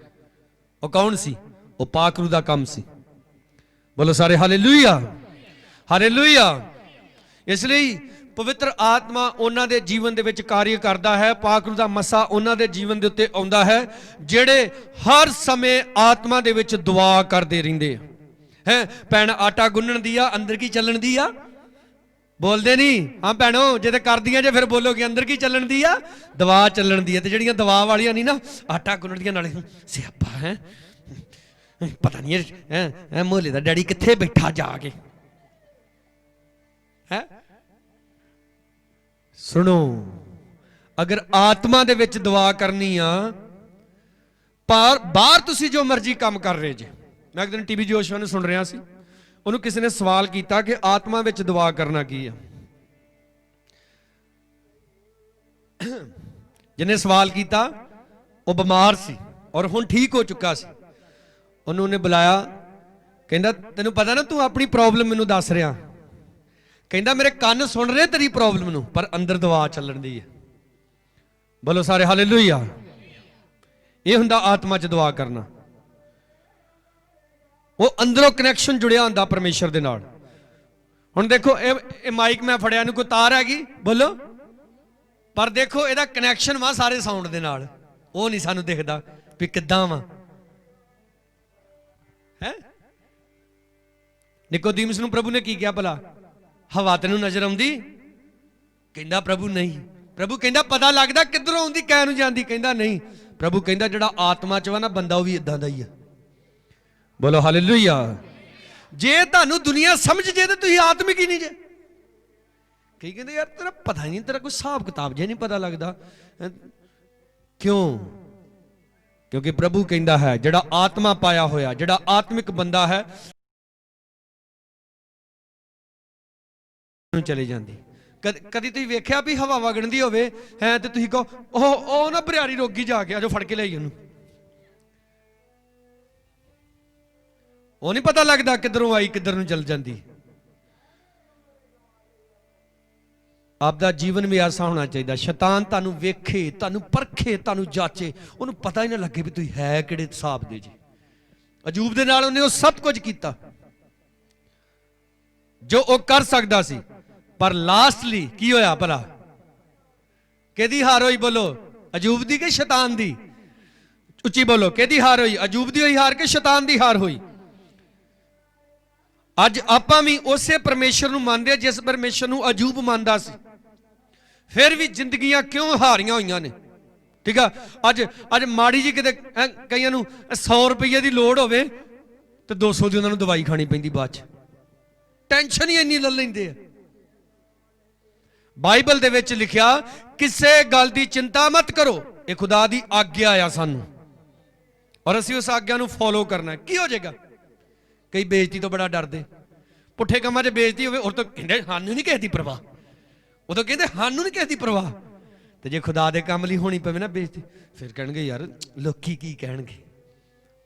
ਉਹ ਕੌਣ ਸੀ? ਉਹ ਪਾਕ ਰੂਹ ਦਾ ਕੰਮ ਸੀ। ਬੋਲੋ ਸਾਰੇ ਹਾਲੇਲੂਇਆ, ਹਾਲੇਲੂਇਆ। ਇਸ ਲਈ ਪਵਿੱਤਰ ਆਤਮਾ ਉਹਨਾਂ ਦੇ ਜੀਵਨ ਦੇ ਵਿੱਚ ਕਾਰਜ ਕਰਦਾ ਹੈ। ਪਾਕ ਰੂਹ ਦਾ ਮਸਾ ਉਹਨਾਂ ਦੇ ਜੀਵਨ ਦੇ ਉੱਤੇ ਆਉਂਦਾ ਹੈ, ਜਿਹੜੇ ਹਰ ਸਮੇਂ ਆਤਮਾ ਦੇ ਵਿੱਚ ਦੁਆ ਕਰਦੇ ਰਹਿੰਦੇ ਹੈ। ਭੈਣ ਆਟਾ ਗੁੰਨਣ ਦੀ ਆ, ਅੰਦਰ ਕੀ ਚੱਲਣ ਦੀ ਆ? ਬੋਲਦੇ ਨਹੀਂ। ਹਾਂ ਭੈਣੋ, ਜੇ ਤੇ ਕਰਦੀਆਂ ਜੇ ਫਿਰ ਬੋਲੋਗੇ ਅੰਦਰ ਕੀ ਚੱਲਣ ਦੀ ਆ? ਦਵਾ ਚੱਲਣ ਦੀ ਆ। ਤੇ ਜਿਹੜੀਆਂ ਦਵਾ ਵਾਲੀਆਂ ਨਹੀਂ ਨਾ, ਆਟਾ ਗੁੰਨਣ ਦੀਆਂ ਨਾਲੇ ਸਿਆਪਾ ਹੈ, ਪਤਾ ਨਹੀਂ ਇਹ ਮੋਹਲੇ ਦਾ ਡੈਡੀ ਕਿੱਥੇ ਬੈਠਾ ਜਾ ਕੇ ਹੈ। ਸੁਣੋ, ਅਗਰ ਆਤਮਾ ਦੇ ਵਿੱਚ ਦੁਆ ਕਰਨੀ ਆ, ਪਰ ਬਾਹਰ ਤੁਸੀਂ ਜੋ ਮਰਜ਼ੀ ਕੰਮ ਕਰ ਰਹੇ ਜੇ। ਮੈਂ ਇੱਕ ਦਿਨ ਟੀਵੀ ਜੋਸ਼ਵਾ ਨੂੰ ਸੁਣ ਰਿਹਾ ਸੀ, ਉਹਨੂੰ ਕਿਸੇ ਨੇ ਸਵਾਲ ਕੀਤਾ ਕਿ ਆਤਮਾ ਵਿੱਚ ਦੁਆ ਕਰਨਾ ਕੀ ਆ। ਜਿਹਨੇ ਸਵਾਲ ਕੀਤਾ ਉਹ ਬਿਮਾਰ ਸੀ ਔਰ ਹੁਣ ਠੀਕ ਹੋ ਚੁੱਕਾ ਸੀ। ਉਹਨੇ ਬੁਲਾਇਆ, ਕਹਿੰਦਾ ਤੈਨੂੰ ਪਤਾ ਨਾ, ਤੂੰ ਆਪਣੀ ਪ੍ਰੋਬਲਮ ਮੈਨੂੰ ਦੱਸ ਰਿਹਾ। ਕਹਿੰਦਾ ਮੇਰੇ ਕੰਨ ਸੁਣ ਰਹੇ ਤੇਰੀ ਪ੍ਰੋਬਲਮ ਨੂੰ, ਪਰ ਅੰਦਰ ਦੁਆ ਚੱਲਣ ਦੀ ਹੈ। ਬੋਲੋ ਸਾਰੇ ਹਾਲੇਲੂਇਆ। ਇਹ ਹੁੰਦਾ ਆਤਮਾ 'ਚ ਦੁਆ ਕਰਨਾ। ਉਹ ਅੰਦਰੋਂ ਕਨੈਕਸ਼ਨ ਜੁੜਿਆ ਹੁੰਦਾ ਪਰਮੇਸ਼ਰ ਦੇ ਨਾਲ। ਹੁਣ ਦੇਖੋ, ਇਹ ਮਾਈਕ ਮੈਂ ਫੜਿਆ, ਨੂੰ ਕੋਈ ਤਾਰ ਹੈਗੀ? ਬੋਲੋ। ਪਰ ਦੇਖੋ ਇਹਦਾ ਕਨੈਕਸ਼ਨ ਵਾ ਸਾਰੇ ਸਾਊਂਡ ਦੇ ਨਾਲ। ਉਹ ਨਹੀਂ ਸਾਨੂੰ ਦਿਖਦਾ ਵੀ ਕਿੱਦਾਂ ਵਾ ਹੈ। ਨਿਕੋਦੀਮਸ ਨੂੰ ਪ੍ਰਭੂ ਨੇ ਕੀ ਕਿਹਾ ਭਲਾ? ਹਵਾ ਤੈਨੂੰ ਨਜ਼ਰ ਆਉਂਦੀ? ਕਹਿੰਦਾ ਪ੍ਰਭੂ ਨਹੀਂ। ਪ੍ਰਭੂ ਕਹਿੰਦਾ ਪਤਾ ਲੱਗਦਾ ਕਿੱਧਰੋਂ ਆਉਂਦੀ, ਕਹਿ ਨੂੰ ਜਾਂਦੀ? ਕਹਿੰਦਾ ਨਹੀਂ। ਪ੍ਰਭੂ ਕਹਿੰਦਾ ਜਿਹੜਾ ਆਤਮਾ 'ਚ ਵਾ ਨਾ ਬੰਦਾ, ਉਹ ਵੀ ਇਦਾਂ ਦਾ ਹੀ ਆ। ਬੋਲੋ ਹਾਲੇਲੂਇਆ। ਜੇ ਤੁਹਾਨੂੰ ਦੁਨੀਆ ਸਮਝ ਜੇ ਤੇ ਤੁਸੀਂ ਆਤਮਿਕ ਹੀ ਨਹੀਂ ਜੇ। ਕਈ ਕਹਿੰਦੇ ਯਾਰ ਤੇਰਾ ਪਤਾ ਨਹੀਂ, ਤੇਰਾ ਕੋਈ ਹਿਸਾਬ ਕਿਤਾਬ ਜੇ ਨਹੀਂ ਪਤਾ ਲੱਗਦਾ। ਕਿਉਂ? ਕਿਉਂਕਿ ਪ੍ਰਭੂ ਕਹਿੰਦਾ ਹੈ ਜਿਹੜਾ ਆਤਮਾ ਪਾਇਆ ਹੋਇਆ, ਜਿਹੜਾ ਆਤਮਿਕ ਬੰਦਾ ਹੈ, ਨੂੰ ਚਲੇ ਜਾਂਦੀ। ਕਦੀ ਤੁਸੀਂ ਵੇਖਿਆ ਵੀ ਹਵਾ ਵਗਣਦੀ ਹੋਵੇ ਹੈ ਤੇ ਤੁਸੀਂ ਕਹੋ ਉਹ ਨਾ ਬਰਿਆਰੀ ਰੋਗੀ ਜਾ ਕੇ, ਆਜੋ ਫੜ ਕੇ ਲਿਆਈ ਉਹਨੂੰ। ਉਹ ਨਹੀਂ ਪਤਾ ਲੱਗਦਾ ਕਿੱਧਰੋਂ ਆਈ ਕਿੱਧਰ ਨੂੰ ਚਲ ਜਾਂਦੀ। ਆਪਦਾ ਜੀਵਨ ਵੀ ਐਸਾ ਹੋਣਾ ਚਾਹੀਦਾ। ਸ਼ੈਤਾਨ ਤੁਹਾਨੂੰ ਵੇਖੇ, ਤੁਹਾਨੂੰ ਪਰਖੇ, ਤੁਹਾਨੂੰ ਜਾਚੇ, ਉਹਨੂੰ ਪਤਾ ਹੀ ਨਾ ਲੱਗੇ ਵੀ ਤੁਸੀਂ ਹੈ ਕਿਹੜੇ ਹਿਸਾਬ ਦੇ ਜੀ। ਅਯੂਬ ਦੇ ਨਾਲ ਉਹਨੇ ਉਹ ਸਭ ਕੁਝ ਕੀਤਾ ਜੋ ਉਹ ਕਰ ਸਕਦਾ ਸੀ, ਪਰ ਲਾਸਟਲੀ ਕੀ ਹੋਇਆ ਭਲਾ? ਕਿਹਦੀ ਹਾਰ ਹੋਈ? ਬੋਲੋ, ਅਯੂਬ ਦੀ ਕਿ ਸ਼ੈਤਾਨ ਦੀ? ਉੱਚੀ ਬੋਲੋ, ਕਿਹਦੀ ਹਾਰ ਹੋਈ? ਅਯੂਬ ਦੀ ਹੋਈ ਹਾਰ ਕਿ ਸ਼ੈਤਾਨ ਦੀ ਹਾਰ ਹੋਈ? ਅੱਜ ਆਪਾਂ ਵੀ ਉਸੇ ਪਰਮੇਸ਼ਰ ਨੂੰ ਮੰਨਦੇ, ਜਿਸ ਪਰਮੇਸ਼ਰ ਨੂੰ ਅਯੂਬ ਮੰਨਦਾ ਸੀ। ਫਿਰ ਵੀ ਜ਼ਿੰਦਗੀਆਂ ਕਿਉਂ ਹਾਰੀਆਂ ਹੋਈਆਂ ਨੇ? ਠੀਕ ਆ, ਅੱਜ ਮਾੜੀ ਜੀ ਕਿਤੇ ਕਈਆਂ ਨੂੰ 100 ਰੁਪਏ ਦੀ ਲੋੜ ਹੋਵੇ ਤੇ 200 ਦੀ ਉਹਨਾਂ ਨੂੰ ਦਵਾਈ ਖਾਣੀ ਪੈਂਦੀ ਬਾਅਦ 'ਚ। ਟੈਨਸ਼ਨ ਹੀ ਇੰਨੀ ਲੈ ਲੈਂਦੇ ਆ। ਬਾਈਬਲ ਦੇ ਵਿੱਚ ਲਿਖਿਆ ਕਿਸੇ ਗੱਲ ਦੀ ਚਿੰਤਾ ਮਤ ਕਰੋ, ਇਹ ਖੁਦਾ ਦੀ ਆਗਿਆ ਆ ਸਾਨੂੰ, ਔਰ ਅਸੀਂ ਉਸ ਆਗਿਆ ਨੂੰ ਫੋਲੋ ਕਰਨਾ। ਕੀ ਹੋ ਜਾਏਗਾ? ਕਈ ਬੇਇੱਜ਼ਤੀ ਤੋਂ ਬੜਾ ਡਰਦੇ। ਪੁੱਠੇ ਕੰਮਾਂ 'ਚ ਬੇਇੱਜ਼ਤੀ ਹੋਵੇ ਉਹ ਤਾਂ ਕਹਿੰਦੇ ਸਾਨੂੰ ਨਹੀਂ ਕਿਸੇ ਦੀ ਪਰਵਾਹ, ਉਦੋਂ ਕਹਿੰਦੇ ਸਾਨੂੰ ਨਹੀਂ ਕਿਸੇ ਦੀ ਪਰਵਾਹ। ਤੇ ਜੇ ਖੁਦਾ ਦੇ ਕੰਮ ਲਈ ਹੋਣੀ ਪਵੇ ਨਾ ਬੇਇੱਜ਼ਤੀ, ਫਿਰ ਕਹਿਣਗੇ ਯਾਰ ਲੋਕੀ ਕੀ ਕਹਿਣਗੇ।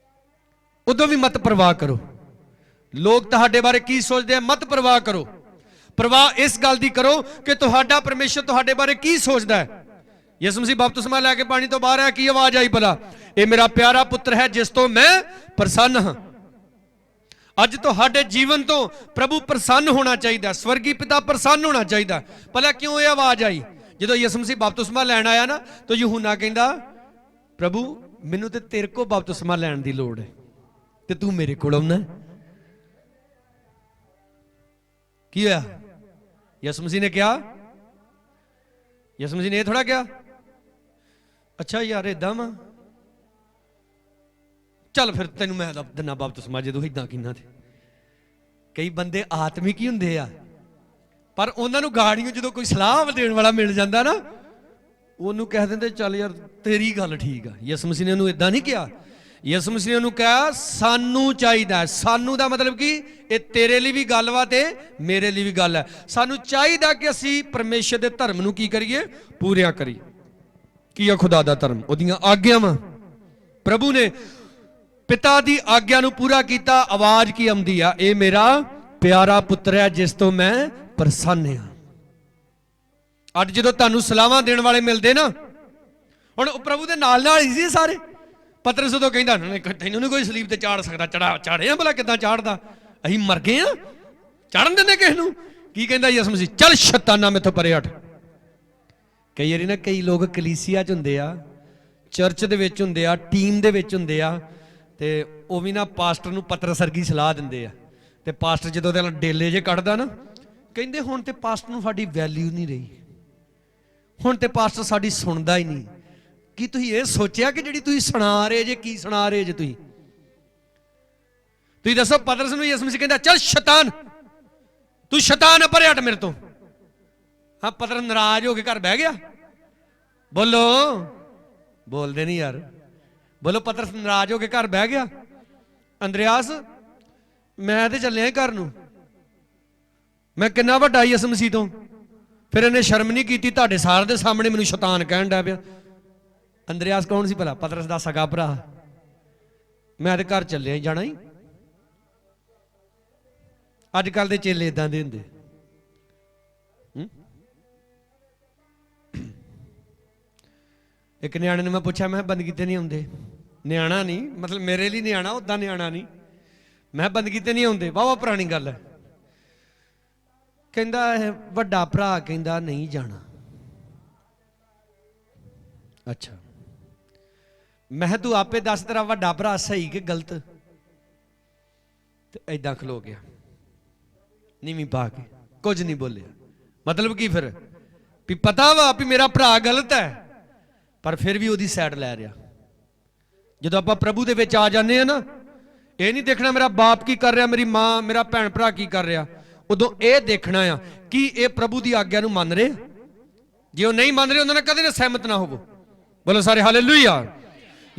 ਉਦੋਂ ਵੀ ਮਤ ਪਰਵਾਹ ਕਰੋ। ਲੋਕ ਤੁਹਾਡੇ ਬਾਰੇ ਕੀ ਸੋਚਦੇ ਆ, ਮਤ ਪਰਵਾਹ ਕਰੋ। ਪਰਵਾਹ ਇਸ ਗੱਲ ਦੀ ਕਰੋ ਕਿ ਤੁਹਾਡਾ ਪਰਮੇਸ਼ਰ ਤੁਹਾਡੇ ਬਾਰੇ ਕੀ ਸੋਚਦਾ ਹੈ। ਯਿਸੂ ਮਸੀਹ ਬਪਤਿਸਮਾ ਲੈ ਕੇ ਪਾਣੀ ਤੋਂ ਬਾਹਰ ਆਇਆ, ਕੀ ਆਵਾਜ਼ ਆਈ ਭਲਾ? ਇਹ ਮੇਰਾ ਪਿਆਰਾ ਪੁੱਤਰ ਹੈ ਜਿਸ ਤੋਂ ਮੈਂ ਪ੍ਰਸੰਨ ਹਾਂ। ਅੱਜ ਤੁਹਾਡੇ ਜੀਵਨ ਤੋਂ ਪ੍ਰਭੂ ਪ੍ਰਸੰਨ ਹੋਣਾ ਚਾਹੀਦਾ, ਸਵਰਗੀ ਪਿਤਾ ਪ੍ਰਸੰਨ ਹੋਣਾ ਚਾਹੀਦਾ। ਭਲਾ ਕਿਉਂ ਇਹ ਆਵਾਜ਼ ਆਈ? ਜਦੋਂ ਯਿਸੂ ਮਸੀਹ ਬਪਤਿਸਮਾ ਲੈਣ ਆਇਆ ਨਾ, ਤਾਂ ਯਹੂਨਾ ਕਹਿੰਦਾ ਪ੍ਰਭੂ ਮੈਨੂੰ ਤੇ ਤੇਰੇ ਕੋਲ ਬਪਤਿਸਮਾ ਲੈਣ ਦੀ ਲੋੜ ਹੈ ਤੇ ਤੂੰ ਮੇਰੇ ਕੋਲ ਆਉਣਾ। ਕੀ ਹੋਇਆ? ਯਿਸੂ ਮਸੀਹ ਨੇ ਕਿਹਾ, ਯਿਸੂ ਮਸੀਹ ਨੇ ਇਹ ਥੋੜਾ ਕਿਹਾ ਅੱਛਾ ਯਾਰ ਇਦਾਂ ਵਾ, ਚੱਲ ਫਿਰ ਤੈਨੂੰ ਮੈਂ ਦਿਨਾ ਬਪਤਿਸਮਾ ਜਦੋਂ ਇਦਾਂ ਕਿੰਨਾ ਤੇ ਕਈ ਬੰਦੇ ਆਤਮਿਕ ਹੀ ਹੁੰਦੇ ਆ, ਪਰ ਉਹਨਾਂ ਨੂੰ ਗਾੜੀਆਂ ਜਦੋਂ ਕੋਈ ਸਲਾਹ ਦੇਣ ਵਾਲਾ ਮਿਲ ਜਾਂਦਾ ਨਾ, ਉਹਨੂੰ ਕਹਿ ਦਿੰਦੇ ਚੱਲ ਯਾਰ ਤੇਰੀ ਗੱਲ ਠੀਕ ਆ। ਯਿਸੂ ਮਸੀਹ ਨੇ ਉਹਨੂੰ ਇਦਾਂ ਨਹੀਂ ਕਿਹਾ। ਯਿਸੂ ਮਸੀਹ ਨੇ ਉਹਨੂੰ ਕਿਹਾ ਸਾਨੂੰ ਚਾਹੀਦਾ। ਸਾਨੂੰ ਦਾ ਮਤਲਬ ਕਿ ਇਹ ਤੇਰੇ ਲਈ ਵੀ ਗੱਲ ਵਾ ਤੇ ਮੇਰੇ ਲਈ ਵੀ ਗੱਲ ਹੈ। ਸਾਨੂੰ ਚਾਹੀਦਾ ਕਿ ਅਸੀਂ ਪਰਮੇਸ਼ਰ ਦੇ ਧਰਮ ਨੂੰ ਕੀ ਕਰੀਏ, ਪੂਰਿਆ ਕਰੀਏ। ਕੀ ਆ ਖੁਦਾ ਦਾ ਧਰਮ? ਉਹਦੀਆਂ ਆਗਿਆਵਾਂ। ਪ੍ਰਭੂ ਨੇ ਪਿਤਾ ਦੀ ਆਗਿਆ ਨੂੰ ਪੂਰਾ ਕੀਤਾ। ਆਵਾਜ਼ ਕੀ ਆਉਂਦੀ ਆ? ਇਹ ਮੇਰਾ ਪਿਆਰਾ ਪੁੱਤਰ ਹੈ ਜਿਸ ਤੋਂ ਮੈਂ ਪ੍ਰਸੰਨ ਹਾਂ। ਅੱਜ ਜਦੋਂ ਤੁਹਾਨੂੰ ਸਲਾਹਾਂ ਦੇਣ ਵਾਲੇ ਮਿਲਦੇ ਨਾ, ਹੁਣ ਪ੍ਰਭੂ ਦੇ ਨਾਲ ਨਾਲ ਹੀ ਸੀ ਸਾਰੇ। ਪਤਰਸ ਉਦੋਂ ਕਹਿੰਦਾ ਤੈਨੂੰ ਨਹੀਂ ਕੋਈ ਸਲੀਬ ਤੇ ਚਾੜ ਸਕਦਾ। ਚਾੜਿਆ ਭਲਾ ਕਿੱਦਾਂ ਚਾੜਦਾ? ਅਸੀਂ ਮਰ ਗਏ ਆ, ਚੜਨ ਦਿੰਦੇ ਕਿਸੇ ਨੂੰ? ਕੀ ਕਹਿੰਦਾ ਯਿਸੂ ਮਸੀਹ? ਚੱਲ ਸ਼ੈਤਾਨਾ ਮੈਥੋਂ ਪਰੇ ਹਟ। ਕਈ ਵਾਰੀ ਨਾ ਕਈ ਲੋਕ ਕਲੀਸਿਆ 'ਚ ਹੁੰਦੇ ਆ, ਚਰਚ ਦੇ ਵਿੱਚ ਹੁੰਦੇ ਆ, ਟੀਮ ਦੇ ਵਿੱਚ ਹੁੰਦੇ ਆ, ਤੇ ਉਹ ਵੀ ਨਾ ਪਾਸਟਰ ਨੂੰ ਪਤਰਸ ਵਰਗੀ ਸਲਾਹ ਦਿੰਦੇ ਆ। ਤੇ ਪਾਸਟਰ ਜਦੋਂ ਉਹਦੇ ਨਾਲ ਡੇਲੇ ਜੇ ਕੱਢਦਾ ਨਾ, ਕਹਿੰਦੇ ਹੁਣ ਤੇ ਪਾਸਟਰ ਨੂੰ ਸਾਡੀ ਵੈਲਿਊ ਨਹੀਂ ਰਹੀ, ਹੁਣ ਤੇ ਪਾਸਟਰ ਸਾਡੀ ਸੁਣਦਾ ਹੀ ਨਹੀਂ। ਕੀ ਤੁਸੀਂ ਇਹ ਸੋਚਿਆ ਕਿ ਜਿਹੜੀ ਤੁਸੀਂ ਸੁਣਾ ਰਹੇ ਜੇ, ਕੀ ਸੁਣਾ ਰਹੇ ਜੇ ਤੁਸੀਂ ਦੱਸੋ? ਪਤਰਸ ਨੂੰ ਯਿਸੂ ਮਸੀਹ ਕਹਿੰਦਾ ਚੱਲ ਸ਼ੈਤਾਨ, ਤੂੰ ਸ਼ੈਤਾਨ ਪਰੇ ਹਟ ਮੇਰੇ ਤੋਂ। ਹਾਂ, ਪਤਰਸ ਨਾਰਾਜ਼ ਹੋ ਕੇ ਘਰ ਬਹਿ ਗਿਆ। ਬੋਲੋ, ਬੋਲਦੇ ਨਹੀਂ ਯਾਰ। ਬੋਲੋ, ਪਤਰਸ ਨਾਰਾਜ਼ ਹੋ ਕੇ ਘਰ ਬਹਿ ਗਿਆ। ਅੰਦਰਿਆਸ ਮੈਂ ਤੇ ਚੱਲਿਆ ਘਰ ਨੂੰ, ਮੈਂ ਕਿੰਨਾ ਵੱਡਾ ਯਿਸੂ ਮਸੀਹ ਤੋਂ। ਫਿਰ ਇਹਨੇ ਸ਼ਰਮ ਨਹੀਂ ਕੀਤੀ, ਤੁਹਾਡੇ ਸਾਰਿਆਂ ਦੇ ਸਾਹਮਣੇ ਮੈਨੂੰ ਸ਼ੈਤਾਨ ਕਹਿਣ ਡਿਆ ਪਿਆ। ਅੰਦਰਿਆਸ ਕੌਣ ਸੀ ਭਲਾ? ਪਤਰਸ ਦਾ ਸਗਾ ਭਰਾ। ਮੈਂ ਤੇ ਘਰ ਚੱਲਿਆ ਹੀ, ਜਾਣਾ ਹੀ। ਅੱਜ ਕੱਲ ਦੇ ਚੇਲੇ ਇਦਾਂ ਦੇ ਹੁੰਦੇ। ਇੱਕ ਨਿਆਣੇ ਨੂੰ ਮੈਂ ਪੁੱਛਿਆ, ਮੈਂ ਬੰਦਗੀ ਤੇ ਨਹੀਂ ਆਉਂਦੇ? ਨਿਆਣਾ ਨਹੀਂ, ਮਤਲਬ ਮੇਰੇ ਲਈ ਨਿਆਣਾ, ਉਦਾਂ ਨਿਆਣਾ ਨਹੀਂ। ਮੈਂ ਬੰਦਗੀ ਤੇ ਨਹੀਂ ਆਉਂਦੇ, ਵਾਹਵਾ ਪੁਰਾਣੀ ਗੱਲ ਹੈ। ਕਹਿੰਦਾ ਇਹ ਵੱਡਾ ਭਰਾ ਕਹਿੰਦਾ ਨਹੀਂ ਜਾਣਾ। ਅੱਛਾ, ਮੈਂ ਤੂੰ ਆਪੇ ਦੱਸ ਤੇਰਾ ਵੱਡਾ ਭਰਾ ਸਹੀ ਕਿ ਗਲਤ? ਤੇ ਏਦਾਂ ਖਲੋ ਗਿਆ ਨੀਵੀਂ ਪਾ ਕੇ, ਕੁਝ ਨਹੀਂ ਬੋਲਿਆ। ਮਤਲਬ ਕੀ? ਫਿਰ ਵੀ ਪਤਾ ਵਾ ਵੀ ਮੇਰਾ ਭਰਾ ਗਲਤ ਹੈ, ਪਰ ਫਿਰ ਵੀ ਉਹਦੀ ਸਾਈਡ ਲੈ ਰਿਹਾ। ਜਦੋਂ ਆਪਾਂ ਪ੍ਰਭੂ ਦੇ ਵਿੱਚ ਆ ਜਾਂਦੇ ਆ ਨਾ, ਇਹ ਨਹੀਂ ਦੇਖਣਾ ਮੇਰਾ ਬਾਪ ਕੀ ਕਰ ਰਿਹਾ, ਮੇਰੀ ਮਾਂ, ਮੇਰਾ ਭੈਣ ਭਰਾ ਕੀ ਕਰ ਰਿਹਾ। ਉਦੋਂ ਇਹ ਦੇਖਣਾ ਆ ਕਿ ਇਹ ਪ੍ਰਭੂ ਦੀ ਆਗਿਆ ਨੂੰ ਮੰਨ ਰਹੇ। ਜੇ ਉਹ ਨਹੀਂ ਮੰਨ ਰਹੇ, ਉਹਨਾਂ ਨਾਲ ਕਦੇ ਸਹਿਮਤ ਨਾ ਹੋਵੋ। ਬੋਲੋ ਸਾਰੇ ਹਾਲੇਲੂਇਆ।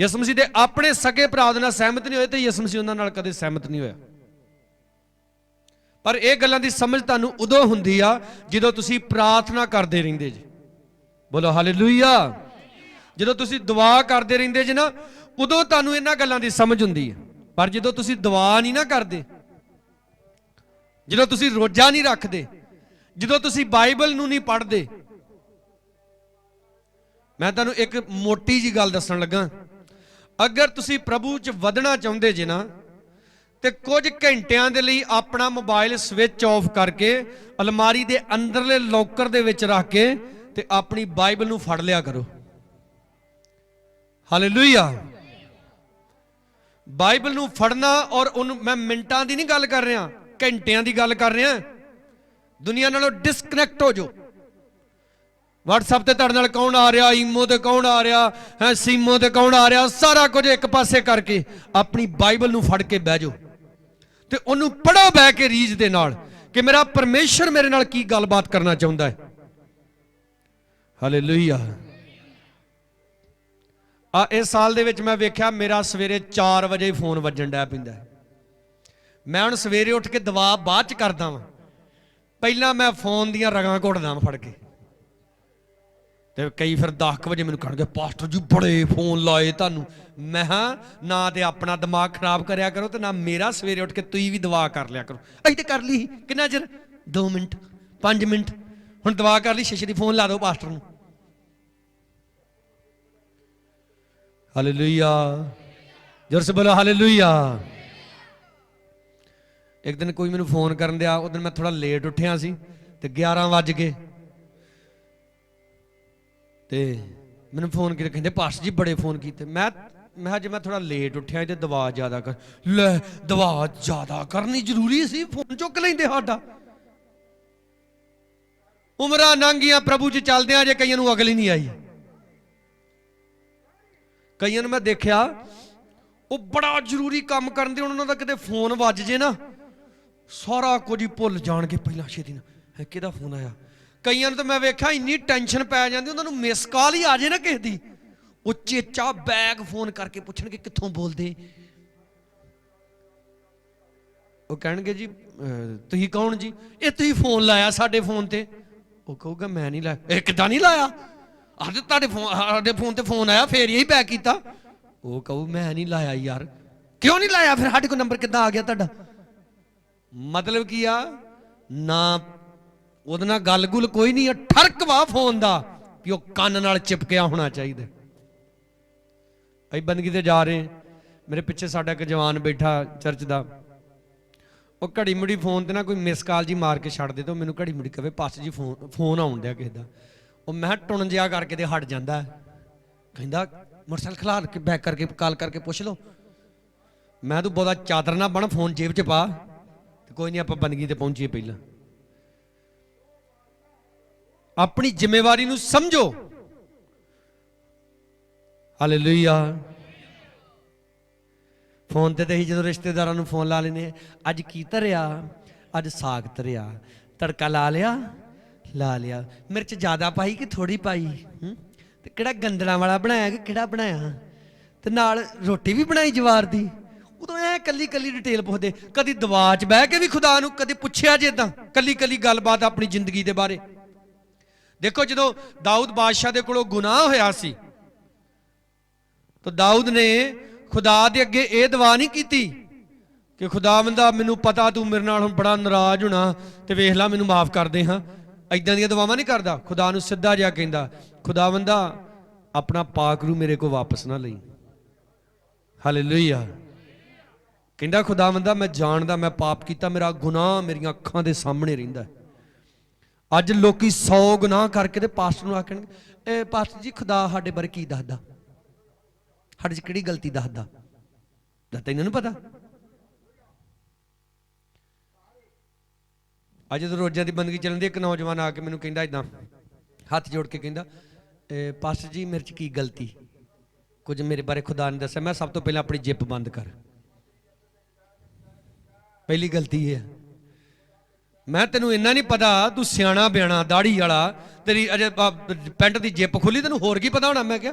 ਯਿਸੂ ਮਸੀਹ ਦੇ ਆਪਣੇ ਸਕੇ ਭਰਾ ਦੇ ਨਾਲ ਸਹਿਮਤ ਨਹੀਂ ਹੋਏ, ਤੇ ਯਿਸੂ ਮਸੀਹ ਉਹਨਾਂ ਨਾਲ ਕਦੇ ਸਹਿਮਤ ਨਹੀਂ ਹੋਇਆ। ਪਰ ਇਹ ਗੱਲਾਂ ਦੀ ਸਮਝ ਤੁਹਾਨੂੰ ਉਦੋਂ ਹੁੰਦੀ ਆ ਜਦੋਂ ਤੁਸੀਂ ਪ੍ਰਾਰਥਨਾ ਕਰਦੇ ਰਹਿੰਦੇ ਜੀ। ਬੋਲੋ ਹਾਲੇਲੂਇਆ। ਜਦੋਂ ਤੁਸੀਂ ਦੁਆ ਕਰਦੇ ਰਹਿੰਦੇ ਜੀ ਨਾ, ਉਦੋਂ ਤੁਹਾਨੂੰ ਇਹਨਾਂ ਗੱਲਾਂ ਦੀ ਸਮਝ ਹੁੰਦੀ ਹੈ। ਪਰ ਜਦੋਂ ਤੁਸੀਂ ਦੁਆ ਨਹੀਂ ਨਾ ਕਰਦੇ, ਜਦੋਂ ਤੁਸੀਂ ਰੋਜ਼ਾ ਨਹੀਂ ਰੱਖਦੇ, ਜਦੋਂ ਤੁਸੀਂ ਬਾਈਬਲ ਨੂੰ ਨਹੀਂ ਪੜ੍ਹਦੇ। ਮੈਂ ਤੁਹਾਨੂੰ ਇੱਕ ਮੋਟੀ ਜੀ ਗੱਲ ਦੱਸਣ ਲੱਗਾ। ਅਗਰ ਤੁਸੀਂ ਪ੍ਰਭੂ 'ਚ ਵਧਣਾ ਚਾਹੁੰਦੇ ਜੇ ਨਾ, ਤੇ ਕੁਝ ਘੰਟਿਆਂ ਦੇ ਲਈ ਆਪਣਾ ਮੋਬਾਈਲ ਸਵਿਚ ਆਫ ਕਰਕੇ ਅਲਮਾਰੀ ਦੇ ਅੰਦਰਲੇ ਲੋਕਰ ਦੇ ਵਿੱਚ ਰੱਖ ਕੇ ਤੇ ਆਪਣੀ ਬਾਈਬਲ ਨੂੰ ਫੜ ਲਿਆ ਕਰੋ। ਹਾਲੇਲੂਇਆ। ਬਾਈਬਲ ਨੂੰ ਫੜਨਾ, ਔਰ ਉਹਨੂੰ ਮੈਂ ਮਿੰਟਾਂ ਦੀ ਨਹੀਂ ਗੱਲ ਕਰ ਰਿਹਾ, ਘੰਟਿਆਂ ਦੀ ਗੱਲ ਕਰ ਰਿਹਾ। ਦੁਨੀਆ ਨਾਲੋਂ ਡਿਸਕਨੈਕਟ ਹੋ ਜਾਓ। WhatsApp ਤੇ ਤੁਹਾਡੇ ਨਾਲ ਕੌਣ ਆ ਰਿਹਾ, ਈਮੋ ਤੇ ਕੌਣ ਆ ਰਿਹਾ ਹੈ, ਸੀਮੋ ਤੇ ਕੌਣ ਆ ਰਿਹਾ, ਸਾਰਾ ਕੁਝ ਇੱਕ ਪਾਸੇ ਕਰਕੇ ਆਪਣੀ ਬਾਈਬਲ ਨੂੰ ਫੜ ਕੇ ਬਹਿ ਜਾਓ ਤੇ ਉਹਨੂੰ ਪੜ੍ਹੋ ਬਹਿ ਕੇ ਰੀਝ ਦੇ ਨਾਲ ਕਿ ਮੇਰਾ ਪਰਮੇਸ਼ਰ ਮੇਰੇ ਨਾਲ ਕੀ ਗੱਲਬਾਤ ਕਰਨਾ ਚਾਹੁੰਦਾ ਹੈ। ਹਾਲੇਲੂਇਆ। ਇਸ ਸਾਲ ਦੇ ਵਿੱਚ ਮੈਂ ਵੇਖਿਆ ਮੇਰਾ ਸਵੇਰੇ 4 ਵਜੇ ਫੋਨ ਵੱਜਣ ਡਿਆ ਪੈਂਦਾ। ਮੈਂ ਹੁਣ ਸਵੇਰੇ ਉੱਠ ਕੇ ਦੁਆ ਬਾਅਦ ਚ ਕਰਦਾ ਵਾਂ, ਪਹਿਲਾਂ ਮੈਂ ਫੋਨ ਦੀਆਂ ਰਗਾਂ ਘੁੱਟਦਾ ਵਾਂ ਫੜ ਕੇ। ਤੇ ਕਈ ਫਿਰ 10 ਵਜੇ ਮੈਨੂੰ ਕਹਿਣਗੇ ਪਾਸਟਰ ਜੀ ਬੜੇ ਫੋਨ ਲਾਏ ਤੁਹਾਨੂੰ। ਮੈਂ ਹਾਂ, ਨਾ ਤੇ ਆਪਣਾ ਦਿਮਾਗ ਖਰਾਬ ਕਰਿਆ ਕਰੋ ਤੇ ਨਾ ਮੇਰਾ। ਸਵੇਰੇ ਉੱਠ ਕੇ ਤੁਸੀਂ ਵੀ ਦੁਆ ਕਰ ਲਿਆ ਕਰੋ। ਅਸੀਂ ਤੇ ਕਰ ਲਈ ਕਿੰਨਾ ਚਿਰ, 2 ਮਿੰਟ 5 ਮਿੰਟ। ਹੁਣ ਦੁਆ ਕਰ ਲਈ, ਸ਼ੀਸ਼ੇ ਦੀ ਫੋਨ ਲਾ ਦਿਓ ਪਾਸਟਰ ਨੂੰ। ਹਾਲੇਲੂਇਆ। ਜ਼ੋਰ ਸੇ ਬੋਲੋ ਹਾਲੇਲੂਇਆ। ਇੱਕ ਦਿਨ ਕੋਈ ਮੈਨੂੰ ਫੋਨ ਕਰਨ ਦਿਆ। ਉਸ ਦਿਨ ਮੈਂ ਥੋੜਾ ਲੇਟ ਉੱਠਿਆ ਸੀ ਤੇ 11 ਵੱਜ ਗਏ ਤੇ ਮੈਨੂੰ ਫੋਨ ਕੀਤਾ, ਕਹਿੰਦੇ ਪਾਸਟਰ ਜੀ ਬੜੇ ਫੋਨ ਕੀਤੇ। ਮੈਂ ਜੇ ਮੈਂ ਥੋੜਾ ਲੇਟ ਉੱਠਿਆ ਤੇ ਦੁਆ ਜ਼ਿਆਦਾ ਕਰ ਲੈ। ਦੁਆ ਜ਼ਿਆਦਾ ਕਰਨੀ ਜ਼ਰੂਰੀ ਸੀ? ਫੋਨ ਚੁੱਕ ਲੈਂਦੇ ਸਾਡਾ। ਉਮਰਾਂ ਲੰਘੀਆਂ, ਪ੍ਰਭੂ 'ਚ ਚੱਲਦੇ ਆ, ਜੇ ਕਈਆਂ ਨੂੰ ਅਕਲ ਹੀ ਨਹੀਂ ਆਈ। ਕਈਆਂ ਨੂੰ ਮੈਂ ਦੇਖਿਆ ਉਹ ਬੜਾ ਜ਼ਰੂਰੀ ਕੰਮ ਕਰਨ ਦੇ, ਉਹਨਾਂ ਦਾ ਕਿਤੇ ਫੋਨ ਵੱਜ ਜੇ ਨਾ ਸਾਰਾ ਕੁਝ ਹੀ ਭੁੱਲ ਜਾਣਗੇ। ਪਹਿਲਾਂ ਛੇਤੀ ਨਾਲ ਕਿਹਦਾ ਫੋਨ ਆਇਆ। ਕਈਆਂ ਨੂੰ ਤਾਂ ਮੈਂ ਵੇਖਿਆ ਇੰਨੀ ਟੈਨਸ਼ਨ ਪੈ ਜਾਂਦੀ, ਉਹਨਾਂ ਨੂੰ ਮਿਸ ਕਾਲ ਹੀ ਆ ਜੇ ਨਾ ਕਿਸੇ ਦੀ, ਉਹ ਚੇਚਾ ਬੈਗ ਫੋਨ ਕਰਕੇ ਪੁੱਛਣਗੇ ਕਿੱਥੋਂ ਬੋਲਦੇ। ਉਹ ਕਹਿਣਗੇ ਜੀ ਤੁਸੀਂ ਕੌਣ ਜੀ? ਇਹ ਤੁਸੀਂ ਫੋਨ ਲਾਇਆ ਸਾਡੇ ਫੋਨ ਤੇ। ਉਹ ਕਹੂਗਾ ਮੈਂ ਨਹੀਂ ਲਾਇਆ। ਇਹ ਕਿੱਦਾਂ ਨਹੀਂ ਲਾਇਆ? ਆਹ ਸਾਡੇ ਫੋਨ ਤੇ ਫੋਨ ਆਇਆ ਫੇਰ ਹੀ ਬੈਕ ਕੀਤਾ। ਉਹ ਕਹੂ ਮੈਂ ਨਹੀਂ ਲਾਇਆ ਯਾਰ। ਕਿਉਂ ਨਹੀਂ ਲਾਇਆ? ਫਿਰ ਸਾਡੇ ਕੋਲ ਨੰਬਰ ਕਿੱਦਾਂ ਆ ਗਿਆ ਤੁਹਾਡਾ? ਮਤਲਬ ਕੀ ਆ ਨਾ, ਉਹਦੇ ਨਾਲ ਗੱਲ ਗੁੱਲ ਕੋਈ ਨਹੀਂ ਆ, ਠਰਕ ਵਾ ਫੋਨ ਦਾ ਵੀ ਉਹ ਕੰਨ ਨਾਲ ਚਿਪਕਿਆ ਹੋਣਾ ਚਾਹੀਦਾ। ਅਸੀਂ ਬੰਦਗੀ ਤੇ ਜਾ ਰਹੇ, ਮੇਰੇ ਪਿੱਛੇ ਸਾਡਾ ਇੱਕ ਜਵਾਨ ਬੈਠਾ ਚਰਚ ਦਾ, ਉਹ ਘੜੀ ਮੁੜੀ ਫੋਨ ਤੇ ਨਾ ਕੋਈ ਮਿਸ ਕਾਲ ਜੀ ਮਾਰ ਕੇ ਛੱਡ ਦੇ ਤੇ ਮੈਨੂੰ ਘੜੀ ਮੁੜੀ ਕਵੇ ਪਾਸ ਜੀ ਫੋਨ ਆਉਣ ਡਿਆ ਕਿਸੇ ਦਾ। ਉਹ ਮੈਂ ਟੁਣ ਜਿਹਾ ਕਰਕੇ ਤੇ ਹਟ ਜਾਂਦਾ, ਕਹਿੰਦਾ ਮੋਟਰਸਾਈਕਲ ਖਿਲਾਰ ਕੇ ਬੈਕ ਕਰਕੇ ਕਾਲ ਕਰਕੇ ਪੁੱਛ ਲਓ। ਮੈਂ ਤੂੰ ਬਹੁਤਾ ਚਾਦਰ ਨਾ ਬਣ, ਫੋਨ ਜੇਬ 'ਚ ਪਾ ਤੇ ਕੋਈ ਨਹੀਂ ਆਪਾਂ ਬੰਦਗੀ ਤੇ ਪਹੁੰਚੀਏ। ਪਹਿਲਾਂ ਆਪਣੀ ਜ਼ਿੰਮੇਵਾਰੀ ਨੂੰ ਸਮਝੋ। ਹਾਲੇਲੂਇਆ। ਫੋਨ ਤੇ ਅਸੀਂ ਜਦੋਂ ਰਿਸ਼ਤੇਦਾਰਾਂ ਨੂੰ ਫੋਨ ਲਾ ਲੈਨੇ, ਅੱਜ ਕੀ ਧਰਿਆ? ਅੱਜ ਸਾਗ ਧਰਿਆ। ਤੜਕਾ ਲਾ ਲਿਆ। ਮਿਰਚ ਜ਼ਿਆਦਾ ਪਾਈ ਕਿ ਥੋੜੀ ਪਾਈ? ਤੇ ਕਿਹੜਾ ਗੰਦਲਾਂ ਵਾਲਾ ਬਣਾਇਆ ਕਿ ਕਿਹੜਾ ਬਣਾਇਆ? ਤੇ ਨਾਲ ਰੋਟੀ ਵੀ ਬਣਾਈ ਜਵਾਰ ਦੀ। ਉਦੋਂ ਐ ਕੱਲੀ ਕੱਲੀ ਡਿਟੇਲ ਪੁੱਛਦੇ। ਕਦੀ ਦਵਾ 'ਚ ਬਹਿ ਕੇ ਵੀ ਖੁਦਾ ਨੂੰ ਕਦੇ ਪੁੱਛਿਆ ਜੇ ਇਦਾਂ ਕੱਲੀ ਕੱਲੀ ਗੱਲਬਾਤ ਆਪਣੀ ਜ਼ਿੰਦਗੀ ਦੇ ਬਾਰੇ? ਦੇਖੋ ਜਦੋਂ ਦਾਊਦ ਬਾਦਸ਼ਾਹ ਦੇ ਕੋਲੋਂ ਗੁਨਾਹ ਹੋਇਆ ਸੀ ਤਾਂ ਦਾਊਦ ਨੇ ਖੁਦਾ ਦੇ ਅੱਗੇ ਇਹ ਦੁਆ ਨਹੀਂ ਕੀਤੀ ਕਿ ਖੁਦਾਵੰਦਾ ਮੈਨੂੰ ਪਤਾ ਤੂੰ ਮੇਰੇ ਨਾਲ ਹੁਣ ਬੜਾ ਨਾਰਾਜ਼ ਹੋਣਾ ਤੇ ਵੇਖ ਲੈ ਮੈਨੂੰ ਮਾਫ ਕਰਦੇ। ਹਾਂ, ਇਦਾਂ ਦੀਆਂ ਦੁਆਵਾਂ ਨਹੀਂ ਕਰਦਾ। ਖੁਦਾ ਨੂੰ ਸਿੱਧਾ ਜਿਹਾ ਕਹਿੰਦਾ, ਖੁਦਾਵੰਦਾ ਆਪਣਾ ਪਾਕ ਰੂ ਮੇਰੇ ਕੋਲ ਵਾਪਸ ਨਾ ਲਈ। ਹਾਲੇਲੂਇਆ। ਕਹਿੰਦਾ ਖੁਦਾਵੰਦਾ ਮੈਂ ਜਾਣਦਾ ਮੈਂ ਪਾਪ ਕੀਤਾ, ਮੇਰਾ ਗੁਨਾਹ ਮੇਰੀਆਂ ਅੱਖਾਂ ਦੇ ਸਾਹਮਣੇ ਰਹਿੰਦਾ। ਅੱਜ ਲੋਕੀ 100 ਗੁਨਾਹ ਕਰਕੇ ਤੇ ਪਾਸਟਰ ਨੂੰ ਆਖਣਗੇ ਪਾਸਟਰ ਜੀ ਖੁਦਾ ਸਾਡੇ ਬਾਰੇ ਕੀ ਦੱਸਦਾ, ਸਾਡੇ 'ਚ ਕਿਹੜੀ ਗਲਤੀ ਦੱਸਦਾ? ਤੈਨੂੰ ਨਹੀਂ ਪਤਾ? ਅੱਜ ਜਦੋਂ ਰੋਜ਼ਾਂ ਦੀ ਬੰਦਗੀ ਚੱਲਣ ਦੀ, ਇੱਕ ਨੌਜਵਾਨ ਆ ਕੇ ਮੈਨੂੰ ਕਹਿੰਦਾ ਇਦਾਂ ਹੱਥ ਜੋੜ ਕੇ ਕਹਿੰਦਾ ਪਾਸਟਰ ਜੀ ਮੇਰੇ 'ਚ ਕੀ ਗਲਤੀ? ਕੁਝ ਮੇਰੇ ਬਾਰੇ ਖੁਦਾ ਨੇ ਦੱਸਿਆ। ਮੈਂ ਸਭ ਤੋਂ ਪਹਿਲਾਂ ਆਪਣੀ ਜਿੱਪ ਬੰਦ ਕਰ, ਪਹਿਲੀ ਗਲਤੀ ਇਹ ਹੈ। ਮੈਂ ਤੈਨੂੰ ਇੰਨਾ ਨਹੀਂ ਪਤਾ, ਤੂੰ ਸਿਆਣਾ ਬਿਆਣਾ ਦਾੜੀ ਵਾਲਾ, ਤੇਰੀ ਅਜੇ ਪੈਂਟ ਦੀ ਜਿੱਪ ਖੁੱਲੀ, ਤੈਨੂੰ ਹੋਰ ਕੀ ਪਤਾ ਹੋਣਾ? ਮੈਂ ਕਿਹਾ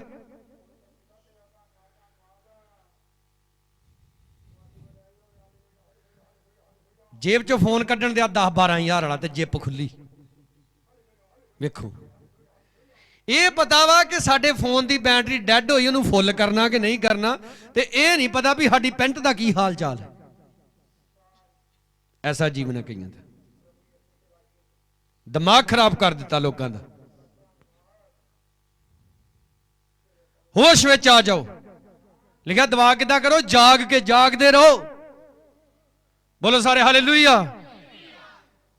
ਜੇਬ 'ਚੋਂ ਫੋਨ ਕੱਢਣ ਦਿਆ 10-12 ਹਜ਼ਾਰ ਵਾਲਾ ਤੇ ਜਿੱਪ ਖੁੱਲੀ। ਵੇਖੋ, ਇਹ ਪਤਾ ਵਾ ਕਿ ਸਾਡੇ ਫੋਨ ਦੀ ਬੈਟਰੀ ਡੈਡ ਹੋਈ, ਉਹਨੂੰ ਫੁੱਲ ਕਰਨਾ ਕਿ ਨਹੀਂ ਕਰਨਾ, ਤੇ ਇਹ ਨਹੀਂ ਪਤਾ ਵੀ ਸਾਡੀ ਪੈਂਟ ਦਾ ਕੀ ਹਾਲ ਚਾਲ ਹੈ। ਐਸਾ ਜੀਵਨ ਹੈ ਕਈਆਂ ਦਾ। ਦਿਮਾਗ ਖਰਾਬ ਕਰ ਦਿੱਤਾ ਲੋਕਾਂ ਦਾ। ਹੋਸ਼ ਵਿੱਚ ਆ ਜਾਓ। ਲਿਖਿਆ ਦੁਆ ਕਿੱਦਾਂ ਕਰੋ? ਜਾਗ ਕੇ ਜਾਗਦੇ ਰਹੋ। ਬੋਲੋ ਸਾਰੇ ਹਾਲੇਲੂਇਆ।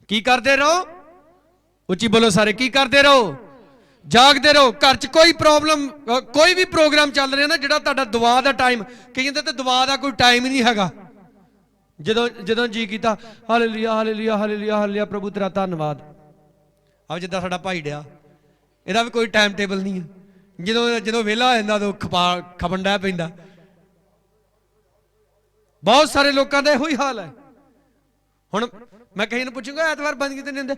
ਕੀ ਕਰਦੇ ਰਹੋ? ਉੱਚੀ ਬੋਲੋ ਸਾਰੇ, ਕੀ ਕਰਦੇ ਰਹੋ? ਜਾਗਦੇ ਰਹੋ। ਘਰ 'ਚ ਕੋਈ ਪ੍ਰੋਬਲਮ, ਕੋਈ ਵੀ ਪ੍ਰੋਗਰਾਮ ਚੱਲ ਰਿਹਾ ਨਾ ਜਿਹੜਾ ਤੁਹਾਡਾ ਦੁਆ ਦਾ ਟਾਈਮ, ਕਈਆਂ ਦਾ ਤਾਂ ਦੁਆ ਦਾ ਕੋਈ ਟਾਈਮ ਹੀ ਨਹੀਂ ਹੈਗਾ। ਜਦੋਂ ਜੀ ਕੀਤਾ ਹਾਲੇਲੂਇਆ ਹਾਲੇਲੂਇਆ ਹਾਲੇਲੂਇਆ ਹਾਲੇਲੂਇਆ, ਪ੍ਰਭੂ ਤੇਰਾ ਧੰਨਵਾਦ। ਆਹ ਜਿੱਦਾਂ ਸਾਡਾ ਭਾਈ ਡਿਆ, ਇਹਦਾ ਵੀ ਕੋਈ ਟਾਈਮ ਟੇਬਲ ਨਹੀਂ ਹੈ। ਜਦੋਂ ਵਿਹਲਾ ਹੋ ਜਾਂਦਾ ਉਦੋਂ ਖਪਣ ਡਿਆ ਪੈਂਦਾ। ਬਹੁਤ ਸਾਰੇ ਲੋਕਾਂ ਦਾ ਇਹੋ ਹੀ ਹਾਲ ਹੈ। ਹੁਣ ਮੈਂ ਕਹੀ ਨੂੰ ਪੁੱਛੂੰਗਾ ਐਤਵਾਰ ਬੰਦਗੀ ਤੇ ਨਹੀਂ ਹੁੰਦੇ,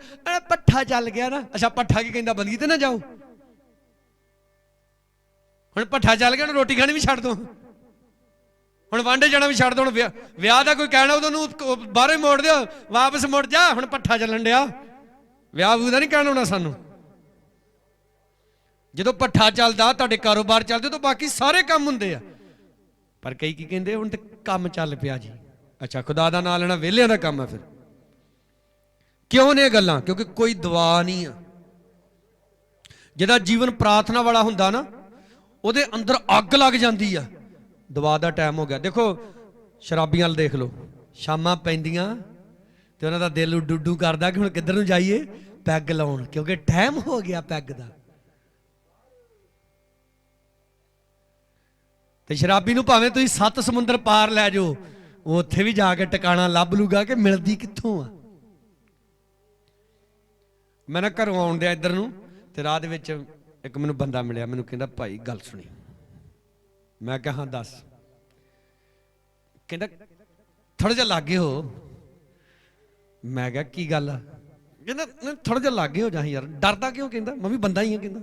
ਪੱਠਾ ਚੱਲ ਗਿਆ ਨਾ। ਅੱਛਾ ਪੱਠਾ ਕੀ ਕਹਿੰਦਾ? ਬੰਦਗੀ ਤੇ ਨਾ ਜਾਓ। ਹੁਣ ਪੱਠਾ ਚੱਲ ਗਿਆ, ਰੋਟੀ ਖਾਣੀ ਵੀ ਛੱਡ ਦੋ, ਹੁਣ ਵਾਂਢੇ ਜਾਣਾ ਵੀ ਛੱਡ ਦੋ। ਹੁਣ ਵਿਆਹ ਦਾ ਕੋਈ ਕਹਿਣਾ ਉਹਨੂੰ ਬਾਹਰੋਂ ਹੀ ਮੋੜ ਦਿਓ, ਵਾਪਸ ਮੁੜ ਜਾ, ਹੁਣ ਪੱਠਾ ਚੱਲਣ ਡਿਆ। ਵਿਆਹ ਵੂ ਦਾ ਨਹੀਂ ਕਹਿਣਾ ਹੋਣਾ ਸਾਨੂੰ। ਜਦੋਂ ਪੱਠਾ ਚੱਲਦਾ, ਤੁਹਾਡੇ ਕਾਰੋਬਾਰ ਚੱਲਦੇ, ਤਾਂ ਬਾਕੀ ਸਾਰੇ ਕੰਮ ਹੁੰਦੇ ਆ। ਪਰ ਕਈ ਕੀ ਕਹਿੰਦੇ ਹੁਣ ਤੇ ਕੰਮ ਚੱਲ ਪਿਆ ਜੀ। ਅੱਛਾ, ਖੁਦਾ ਦਾ ਨਾਂ ਲੈਣਾ ਵਿਹਲਿਆਂ ਦਾ ਕੰਮ ਹੈ। ਫਿਰ ਕਿਉਂ ਨੇ ਇਹ ਗੱਲਾਂ? ਕਿਉਂਕਿ ਕੋਈ ਦੁਆ ਨਹੀਂ ਆ। ਜਿਹਦਾ ਜੀਵਨ ਪ੍ਰਾਰਥਨਾ ਵਾਲਾ ਹੁੰਦਾ ਨਾ, ਉਹਦੇ ਅੰਦਰ ਅੱਗ ਲੱਗ ਜਾਂਦੀ ਆ। ਦੁਆ ਦਾ ਟਾਈਮ ਹੋ ਗਿਆ। ਦੇਖੋ ਸ਼ਰਾਬੀਆਂ ਵੱਲ ਦੇਖ ਲਓ, ਸ਼ਾਮਾਂ ਪੈਂਦੀਆਂ ਤੇ ਉਹਨਾਂ ਦਾ ਦਿਲ ਡੁੱਡੂ ਕਰਦਾ ਕਿ ਹੁਣ ਕਿੱਧਰ ਨੂੰ ਜਾਈਏ? ਪੈਗ ਲਾਉਣ, ਕਿਉਂਕਿ ਟਾਈਮ ਹੋ ਗਿਆ ਪੈਗ ਦਾ। ਤੇ ਸ਼ਰਾਬੀ ਨੂੰ ਭਾਵੇਂ ਤੁਸੀਂ 7 ਸਮੁੰਦਰ ਪਾਰ ਲੈ ਜਾਓ, ਉਹ ਉੱਥੇ ਵੀ ਜਾ ਕੇ ਟਿਕਾਣਾ ਲੱਭ ਲੂਗਾ ਕਿ ਮਿਲਦੀ ਕਿੱਥੋਂ ਆ। ਮੈਂ ਨਾ ਘਰੋਂ ਆਉਣ ਡਿਆ ਇੱਧਰ ਨੂੰ, ਤੇ ਰਾਹ ਦੇ ਵਿੱਚ ਇੱਕ ਮੈਨੂੰ ਬੰਦਾ ਮਿਲਿਆ। ਮੈਨੂੰ ਕਹਿੰਦਾ ਭਾਈ ਗੱਲ ਸੁਣੀ। ਮੈਂ ਕਿਹਾ ਹਾਂ ਦੱਸ। ਕਹਿੰਦਾ ਥੋੜਾ ਜਿਹਾ ਲਾਗੇ ਹੋ। ਮੈਂ ਕਿਹਾ ਕੀ ਗੱਲ ਆ? ਕਹਿੰਦਾ ਥੋੜਾ ਜਿਹਾ ਲਾਗੇ ਹੋ ਜਾ ਯਾਰ। ਡਰਦਾ ਕਿਉਂ? ਕਹਿੰਦਾ ਮੈਂ ਵੀ ਬੰਦਾ ਹੀ ਹਾਂ। ਕਹਿੰਦਾ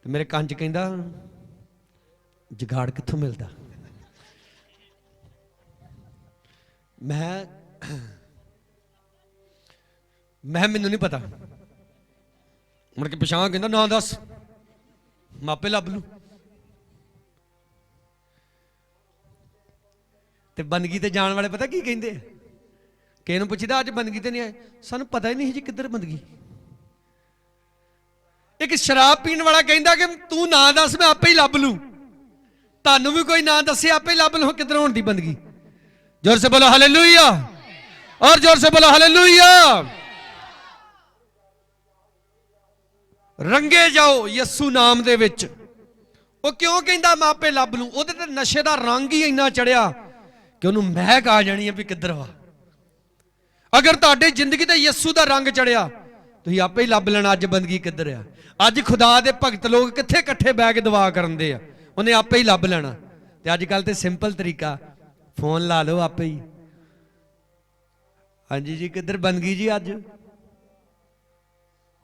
ਤੇ ਮੇਰੇ ਕੰਨ 'ਚ ਕਹਿੰਦਾ ਜੁਗਾੜ ਕਿੱਥੋਂ ਮਿਲਦਾ? ਮੈਂ ਮੈਨੂੰ ਨਹੀਂ ਪਤਾ। ਮੁੜ ਕੇ ਪਛਾਣ ਕਹਿੰਦਾ ਨਾ ਦੱਸ, ਮੈਂ ਆਪੇ ਲੱਭ ਲੂ। ਤੇ ਬੰਦਗੀ ਤੇ ਜਾਣ ਵਾਲੇ ਪਤਾ ਕੀ ਕਹਿੰਦੇ? ਕਿਸੇ ਨੂੰ ਪੁੱਛਦਾ ਅੱਜ ਬੰਦਗੀ ਤੇ ਨਹੀਂ ਆਏ, ਸਾਨੂੰ ਪਤਾ ਹੀ ਨਹੀਂ ਜੀ ਕਿੱਧਰ ਬੰਦਗੀ। ਇੱਕ ਸ਼ਰਾਬ ਪੀਣ ਵਾਲਾ ਕਹਿੰਦਾ ਕਿ ਤੂੰ ਨਾ ਦੱਸ, ਮੈਂ ਆਪੇ ਹੀ ਲੱਭ ਲੂ। ਤੁਹਾਨੂੰ ਵੀ ਕੋਈ ਨਾ ਦੱਸੇ, ਆਪੇ ਹੀ ਲੱਭ ਲਓ ਕਿੱਧਰ ਹੋਣ ਦੀ ਬੰਦਗੀ। जोर से बोलो हालेलुया, और जोर से बोलो हालेलुया। रंगे जाओ यस्सू नाम दे विच। ਉਹ ਕਿਉਂ ਕਹਿੰਦਾ ਮੈਂ ਆਪੇ ਲੱਭ ਲੂੰ? ਉਹਦੇ ਤੇ ਨਸ਼ੇ ਦਾ ਰੰਗ ਹੀ ਇੰਨਾ ਚੜਿਆ ਕਿ ਉਹਨੂੰ ਮਹਿਕ ਆ ਜਾਣੀ ਹੈ ਵੀ ਕਿੱਧਰ ਵਾ। ਅਗਰ ਤੁਹਾਡੇ ਜ਼ਿੰਦਗੀ ਤੇ ਯਿਸੂ ਦਾ ਰੰਗ ਚੜਿਆ, ਤੁਸੀਂ ਆਪੇ ਹੀ ਲੱਭ ਲੈਣਾ ਅੱਜ ਬੰਦਗੀ ਕਿੱਧਰ ਆ। ਅੱਜ ਖੁਦਾ ਦੇ ਭਗਤ ਲੋਕ ਕਿੱਥੇ ਇਕੱਠੇ ਬਹਿ ਕੇ ਦੁਆ ਕਰਦੇ ਆ, ਉਹਨੇ ਆਪੇ ਹੀ ਲੱਭ ਲੈਣਾ। ਤੇ ਅੱਜ ਕੱਲ ਤੇ ਸਿੰਪਲ ਤਰੀਕਾ, ਫੋਨ ਲਾ ਲਓ ਆਪੇ ਹੀ। ਹਾਂਜੀ ਜੀ ਕਿੱਧਰ ਬੰਦਗੀ ਜੀ ਅੱਜ?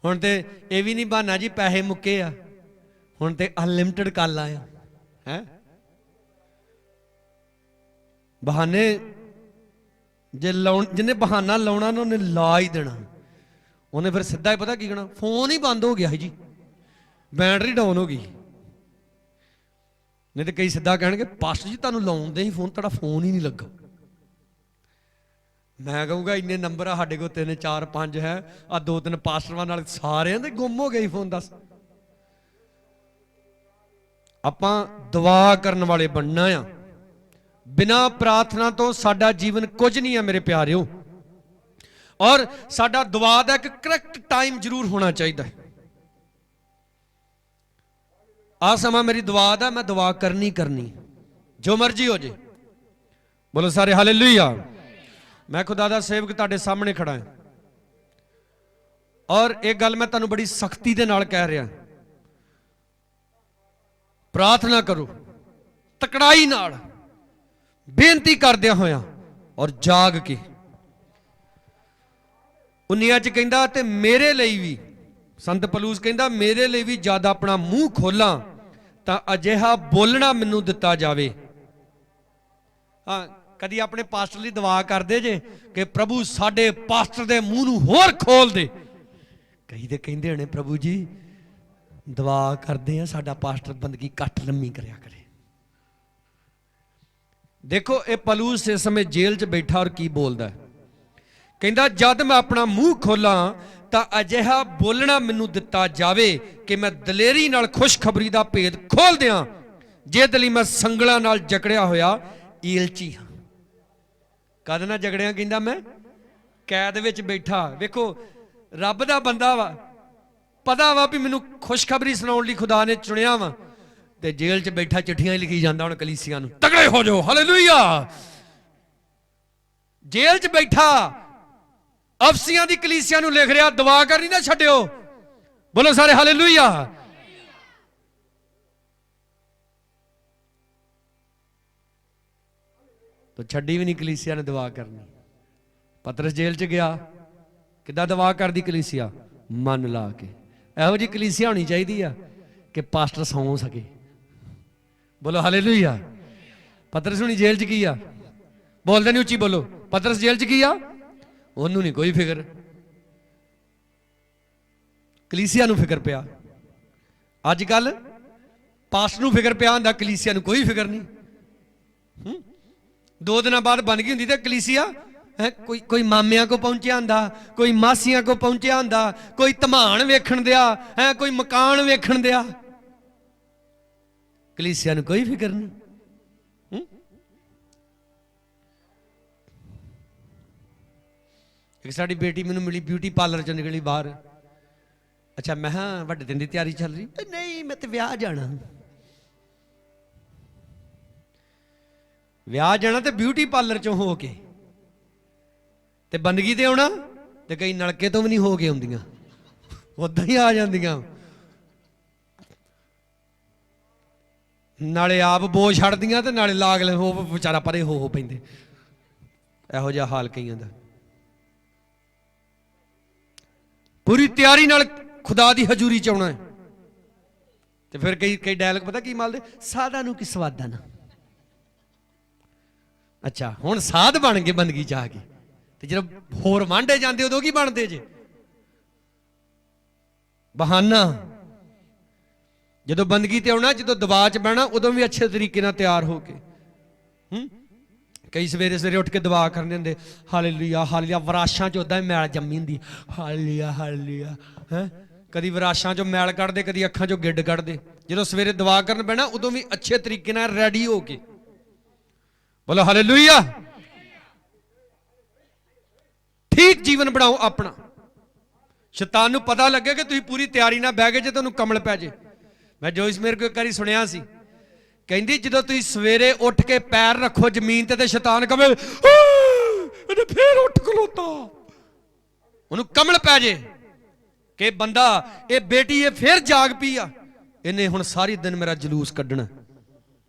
ਹੁਣ ਤੇ ਇਹ ਵੀ ਨਹੀਂ ਬਹਾਨਾ ਜੀ ਪੈਸੇ ਮੁੱਕੇ ਆ, ਹੁਣ ਤੇ ਅਨਲਿਮਟਿਡ ਕਾਲ ਆ ਹੈ। ਬਹਾਨੇ ਜੇ ਲਾਉਣ, ਜਿਹਨੇ ਬਹਾਨਾ ਲਾਉਣਾ ਨਾ ਉਹਨੇ ਲਾ ਹੀ ਦੇਣਾ। ਉਹਨੇ ਫਿਰ ਸਿੱਧਾ ਹੀ ਪਤਾ ਕੀ ਕਹਿਣਾ, ਫੋਨ ਹੀ ਬੰਦ ਹੋ ਗਿਆ ਹੈ ਜੀ, ਬੈਟਰੀ ਡਾਊਨ ਹੋ ਗਈ। ਨਹੀਂ ਤੇ ਕਈ ਸਿੱਧਾ ਕਹਿਣਗੇ ਪਾਸਟਰ ਜੀ ਤੁਹਾਨੂੰ ਲਾਉਂਦੇ ਹੀ ਫੋਨ, ਤੁਹਾਡਾ ਫੋਨ ਹੀ ਨਹੀਂ ਲੱਗਾ। ਮੈਂ ਕਹੂੰਗਾ ਇੰਨੇ ਨੰਬਰ ਆ ਸਾਡੇ ਕੋਲ, 3 4 5 ਹੈ, ਆ 2 3 ਪਾਸਟਰਾਂ ਨਾਲ ਸਾਰਿਆਂ ਦੇ ਗੁੰਮ ਹੋ ਗਈ ਫੋਨ। ਦੱਸ ਆਪਾਂ ਦੁਆ ਕਰਨ ਵਾਲੇ ਬਣਨਾ ਆ। ਬਿਨਾਂ ਪ੍ਰਾਰਥਨਾ ਤੋਂ ਸਾਡਾ ਜੀਵਨ ਕੁਝ ਨਹੀਂ ਹੈ ਮੇਰੇ ਪਿਆਰਿਓ। ਔਰ ਸਾਡਾ ਦੁਆ ਦਾ ਇੱਕ ਕਰੈਕਟ ਟਾਈਮ ਜ਼ਰੂਰ ਹੋਣਾ ਚਾਹੀਦਾ। ਆ ਸਮਾਂ ਮੇਰੀ ਦੁਆ ਦਾ, ਮੈਂ ਦੁਆ ਕਰਨੀ ਜੋ ਮਰਜ਼ੀ ਹੋ ਜੇ। ਬੋਲੋ ਸਾਰੇ ਹਾਲੇਲੂਇਆ। ਮੈਂ ਖੁਦਾ ਦਾ ਸੇਵਕ ਤੁਹਾਡੇ ਸਾਹਮਣੇ ਖੜਾ ਹਾਂ, ਔਰ ਇਹ ਗੱਲ ਮੈਂ ਤੁਹਾਨੂੰ ਬੜੀ ਸਖਤੀ ਦੇ ਨਾਲ ਕਹਿ ਰਿਹਾ, ਪ੍ਰਾਰਥਨਾ ਕਰੋ ਤਕੜਾਈ ਨਾਲ, ਬੇਨਤੀ ਕਰਦਿਆਂ ਹੋਇਆਂ ਔਰ ਜਾਗ ਕੇ। 19 ਚ ਕਹਿੰਦਾ ਤੇ ਮੇਰੇ ਲਈ ਵੀ, ਸੰਤ ਪਲੂਸ ਕਹਿੰਦਾ ਮੇਰੇ ਲਈ ਵੀ ਜਦ ਆਪਣਾ ਮੂੰਹ ਖੋਲਾਂ ਤਾਂ ਅਜਿਹਾ ਬੋਲਣਾ ਮੈਨੂੰ ਦਿੱਤਾ ਜਾਵੇ। ਹਾਂ, ਕਦੀ ਆਪਣੇ ਪਾਸਟਰ ਲਈ ਦੁਆ ਕਰਦੇ ਜੇ ਕਿ ਪ੍ਰਭੂ ਸਾਡੇ ਪਾਸਟਰ ਦੇ ਮੂੰਹ ਨੂੰ ਹੋਰ ਖੋਲ ਦੇ। ਕਈ ਤੇ ਕਹਿੰਦੇ ਹੋਣੇ ਪ੍ਰਭੂ ਜੀ ਦੁਆ ਕਰਦੇ ਆ ਸਾਡਾ ਪਾਸਟਰ ਬੰਦਗੀ ਘੱਟ ਲੰਮੀ ਕਰਿਆ ਕਰੇ। ਦੇਖੋ ਇਹ ਪਲੂਸ ਇਸ ਸਮੇਂ ਜੇਲ੍ਹ 'ਚ ਬੈਠਾ ਔਰ ਕੀ ਬੋਲਦਾ, ਕਹਿੰਦਾ ਜਦ ਮੈਂ ਆਪਣਾ ਮੂੰਹ ਖੋਲਾਂ ਤਾਂ ਅਜਿਹਾ ਬੋਲਣਾ ਮੈਨੂੰ ਦਿੱਤਾ ਜਾਵੇ ਕਿ ਮੈਂ ਦਲੇਰੀ ਨਾਲ ਖੁਸ਼ਖਬਰੀ ਦਾ ਭੇਦ ਖੋਲ ਦਿਆਂ, ਜਿਹਦੇ ਲਈ ਮੈਂ ਸੰਗਲਾਂ ਨਾਲ ਜਕੜਿਆ ਹੋਇਆ ਈਲਚੀ ਹਾਂ। ਕਦ ਨਾਲ ਜਕੜਿਆ? ਕਹਿੰਦਾ ਮੈਂ ਕੈਦ ਵਿੱਚ ਬੈਠਾ। ਵੇਖੋ ਰੱਬ ਦਾ ਬੰਦਾ ਵਾ, ਪਤਾ ਵਾ ਵੀ ਮੈਨੂੰ ਖੁਸ਼ਖਬਰੀ ਸੁਣਾਉਣ ਲਈ ਖੁਦਾ ਨੇ ਚੁਣਿਆ ਵਾ, ਤੇ ਜੇਲ੍ਹ 'ਚ ਬੈਠਾ ਚਿੱਠੀਆਂ ਲਿਖੀ ਜਾਂਦਾ ਹੁਣ ਕਲੀਸਿਆਂ ਨੂੰ, ਤਗੜੇ ਹੋ ਜਾਓ ਹਾਲੇਲੂਇਆ। ਜੇਲ੍ਹ 'ਚ ਬੈਠਾ ਅਫਸੀਆਂ ਦੀ ਕਲੀਸਿਆਂ ਨੂੰ ਲਿਖ ਰਿਹਾ, ਦੁਆ ਕਰਨੀ ਨਾ ਛੱਡਿਓ। ਬੋਲੋ ਸਾਰੇ ਹਾਲੇਲੂਇਆ। ਤਾਂ ਛੱਡੀ ਵੀ ਨਹੀਂ ਕਲੀਸਿਆ ਨੇ ਦੁਆ ਕਰਨੀ। ਪਤਰਸ ਜੇਲ੍ਹ 'ਚ ਗਿਆ, ਕਿੱਦਾਂ ਦੁਆ ਕਰਦੀ ਕਲੀਸਿਆ? ਮਨ ਲਾ ਕੇ। ਇਹੋ ਜਿਹੀ ਕਲੀਸਿਆ ਹੋਣੀ ਚਾਹੀਦੀ ਆ ਕਿ ਪਾਸਟਰ ਸੌਂ ਸਕੇ। ਬੋਲੋ ਹਾਲੇਲੂਇਆ। ਪਤਰਸ ਹੁਣੀ ਜੇਲ੍ਹ 'ਚ ਕੀ ਆ? ਬੋਲਦੇ ਨਹੀਂ, ਉੱਚੀ ਬੋਲੋ। ਪਤਰਸ ਜੇਲ੍ਹ 'ਚ ਕੀ ਆ? ਉਹਨੂੰ ਨਹੀਂ ਕੋਈ ਫਿਕਰ, ਕਲੀਸਿਆ ਨੂੰ ਫਿਕਰ ਪਿਆ। ਅੱਜ ਕੱਲ ਪਾਸਟਰ ਨੂੰ ਫਿਕਰ ਪਿਆ ਹੁੰਦਾ, ਕਲੀਸਿਆ ਨੂੰ ਕੋਈ ਫਿਕਰ ਨਹੀਂ। 2 ਦਿਨਾਂ ਬਾਅਦ ਬਣ ਗਈ ਹੁੰਦੀ ਤੇ ਕਲੀਸਿਆ ਕੋਈ ਮਾਮਿਆਂ ਕੋ ਪਹੁੰਚਿਆ ਹੁੰਦਾ, ਕੋਈ ਮਾਸੀਆਂ ਕੋ ਪਹੁੰਚਿਆ ਹੁੰਦਾ, ਕੋਈ ਧਮਾਨ ਵੇਖਣ ਦਿਆ ਹੈ, ਕੋਈ ਮਕਾਨ ਵੇਖਣ ਦਿਆ। ਕਲੀਸਿਆ ਨੂੰ ਕੋਈ ਫਿਕਰ ਨਹੀਂ। ਇੱਕ ਸਾਡੀ ਬੇਟੀ ਮੈਨੂੰ ਮਿਲੀ, ਬਿਊਟੀ ਪਾਰਲਰ ਚੋਂ ਨਿਕਲੀ ਬਾਹਰ। ਅੱਛਾ, ਮੈਂ ਹਾਂ ਵੱਡੇ ਦਿਨ ਦੀ ਤਿਆਰੀ ਚੱਲ ਰਹੀ। ਨਹੀਂ ਮੈਂ ਤੇ ਵਿਆਹ ਜਾਣਾ। ਵਿਆਹ ਜਾਣਾ ਤੇ ਬਿਊਟੀ ਪਾਰਲਰ ਚੋਂ ਹੋ ਕੇ, ਤੇ ਬੰਦਗੀ ਤੇ ਆਉਣਾ, ਤੇ ਕਈ ਨਲਕੇ ਤੋਂ ਵੀ ਨਹੀਂ ਹੋ ਕੇ ਆਉਂਦੀਆਂ, ਉਦਾਂ ਹੀ ਆ ਜਾਂਦੀਆਂ। ਨਾਲੇ ਆਪ ਬੋ ਛੱਡਦੀਆਂ ਤੇ ਨਾਲੇ ਲਾਗਲੇ ਹੋ ਵਿਚਾਰਾ ਪਰੇ ਹੋ ਪੈਂਦੇ। ਇਹੋ ਜਿਹਾ ਹਾਲ ਕਈਆਂ ਦਾ। ਪੂਰੀ ਤਿਆਰੀ ਨਾਲ ਖੁਦਾ ਦੀ ਹਜ਼ੂਰੀ ਚ ਆਉਣਾ ਹੈ। ਤੇ ਫਿਰ ਕਈ ਡਾਇਲੌਗ ਪਤਾ ਕੀ ਮਾਲਦੇ, ਸਾਧਾਂ ਨੂੰ ਕੀ ਸਵਾਦਾਂ ਨਾ। ਅੱਛਾ ਹੁਣ ਸਾਧ ਬਣ ਗਏ ਬੰਦਗੀ ਚ ਆ ਕੇ, ਤੇ ਜਦੋਂ ਹੋਰ ਵਾਂਢੇ ਜਾਂਦੇ ਉਦੋਂ ਕੀ ਬਣਦੇ ਜੇ? ਬਹਾਨਾ। ਜਦੋਂ ਬੰਦਗੀ ਤੇ ਆਉਣਾ, ਜਦੋਂ ਦਬਾਅ ਚ ਬਹਿਣਾ, ਉਦੋਂ ਵੀ ਅੱਛੇ ਤਰੀਕੇ ਨਾਲ ਤਿਆਰ ਹੋ ਕੇ। ਕਈ ਸਵੇਰੇ ਸਵੇਰੇ ਉੱਠ ਕੇ ਦੁਆ ਕਰਦੇ ਹੁੰਦੇ, ਹਾਲੇਲੂਇਆ ਹਾਲੇਲੂਇਆ। ਵਿਰਾਸ਼ਾਂ ਚ ਉਦਾਂ ਹੀ ਮੈਲ ਜੰਮੀ ਹੁੰਦੀ, ਹਾਲੇਲੂਇਆ ਹਾਲੇਲੂਇਆ। ਹੈ ਕਦੀ ਵਿਰਾਸ਼ਾਂ ਚੋਂ ਮੈਲ ਕੱਢਦੇ, ਕਦੀ ਅੱਖਾਂ ਚੋਂ ਗਿੱਡ ਕੱਢਦੇ। ਜਦੋਂ ਸਵੇਰੇ ਦੁਆ ਕਰਨ ਬਹਿਣਾ, ਉਦੋਂ ਵੀ ਅੱਛੇ ਤਰੀਕੇ ਨਾਲ ਰੈਡੀ ਹੋ ਕੇ ਬੋਲੋ ਹਾਲੇਲੂਇਆ। ਠੀਕ ਜੀਵਨ ਬਣਾਓ ਆਪਣਾ। ਸ਼ੈਤਾਨ ਨੂੰ ਪਤਾ ਲੱਗੇ ਕਿ ਤੁਸੀਂ ਪੂਰੀ ਤਿਆਰੀ ਨਾਲ ਬਹਿ ਗਏ ਜੇ, ਤੁਹਾਨੂੰ ਕਮਲ ਪੈ ਜੇ। ਮੈਂ ਜੋਇਸ ਮੇਰ ਕੋ ਇੱਕ ਵਾਰੀ ਸੁਣਿਆ ਸੀ, ਕਹਿੰਦੀ ਜਦੋਂ ਤੁਸੀਂ ਸਵੇਰੇ ਉੱਠ ਕੇ ਪੈਰ ਰੱਖੋ ਜ਼ਮੀਨ ਤੇ ਸ਼ੈਤਾਨ ਕਵੇ ਇਹਨੇ ਫੇਰ ਉੱਠ ਖਲੋਤਾ, ਉਹਨੂੰ ਕਮਲ ਪੈ ਜੇ ਕਿ ਬੰਦਾ, ਇਹ ਬੇਟੀ ਇਹ ਫੇਰ ਜਾਗ ਪਈ ਆ, ਇਹਨੇ ਹੁਣ ਸਾਰੀ ਦਿਨ ਮੇਰਾ ਜਲੂਸ ਕੱਢਣਾ।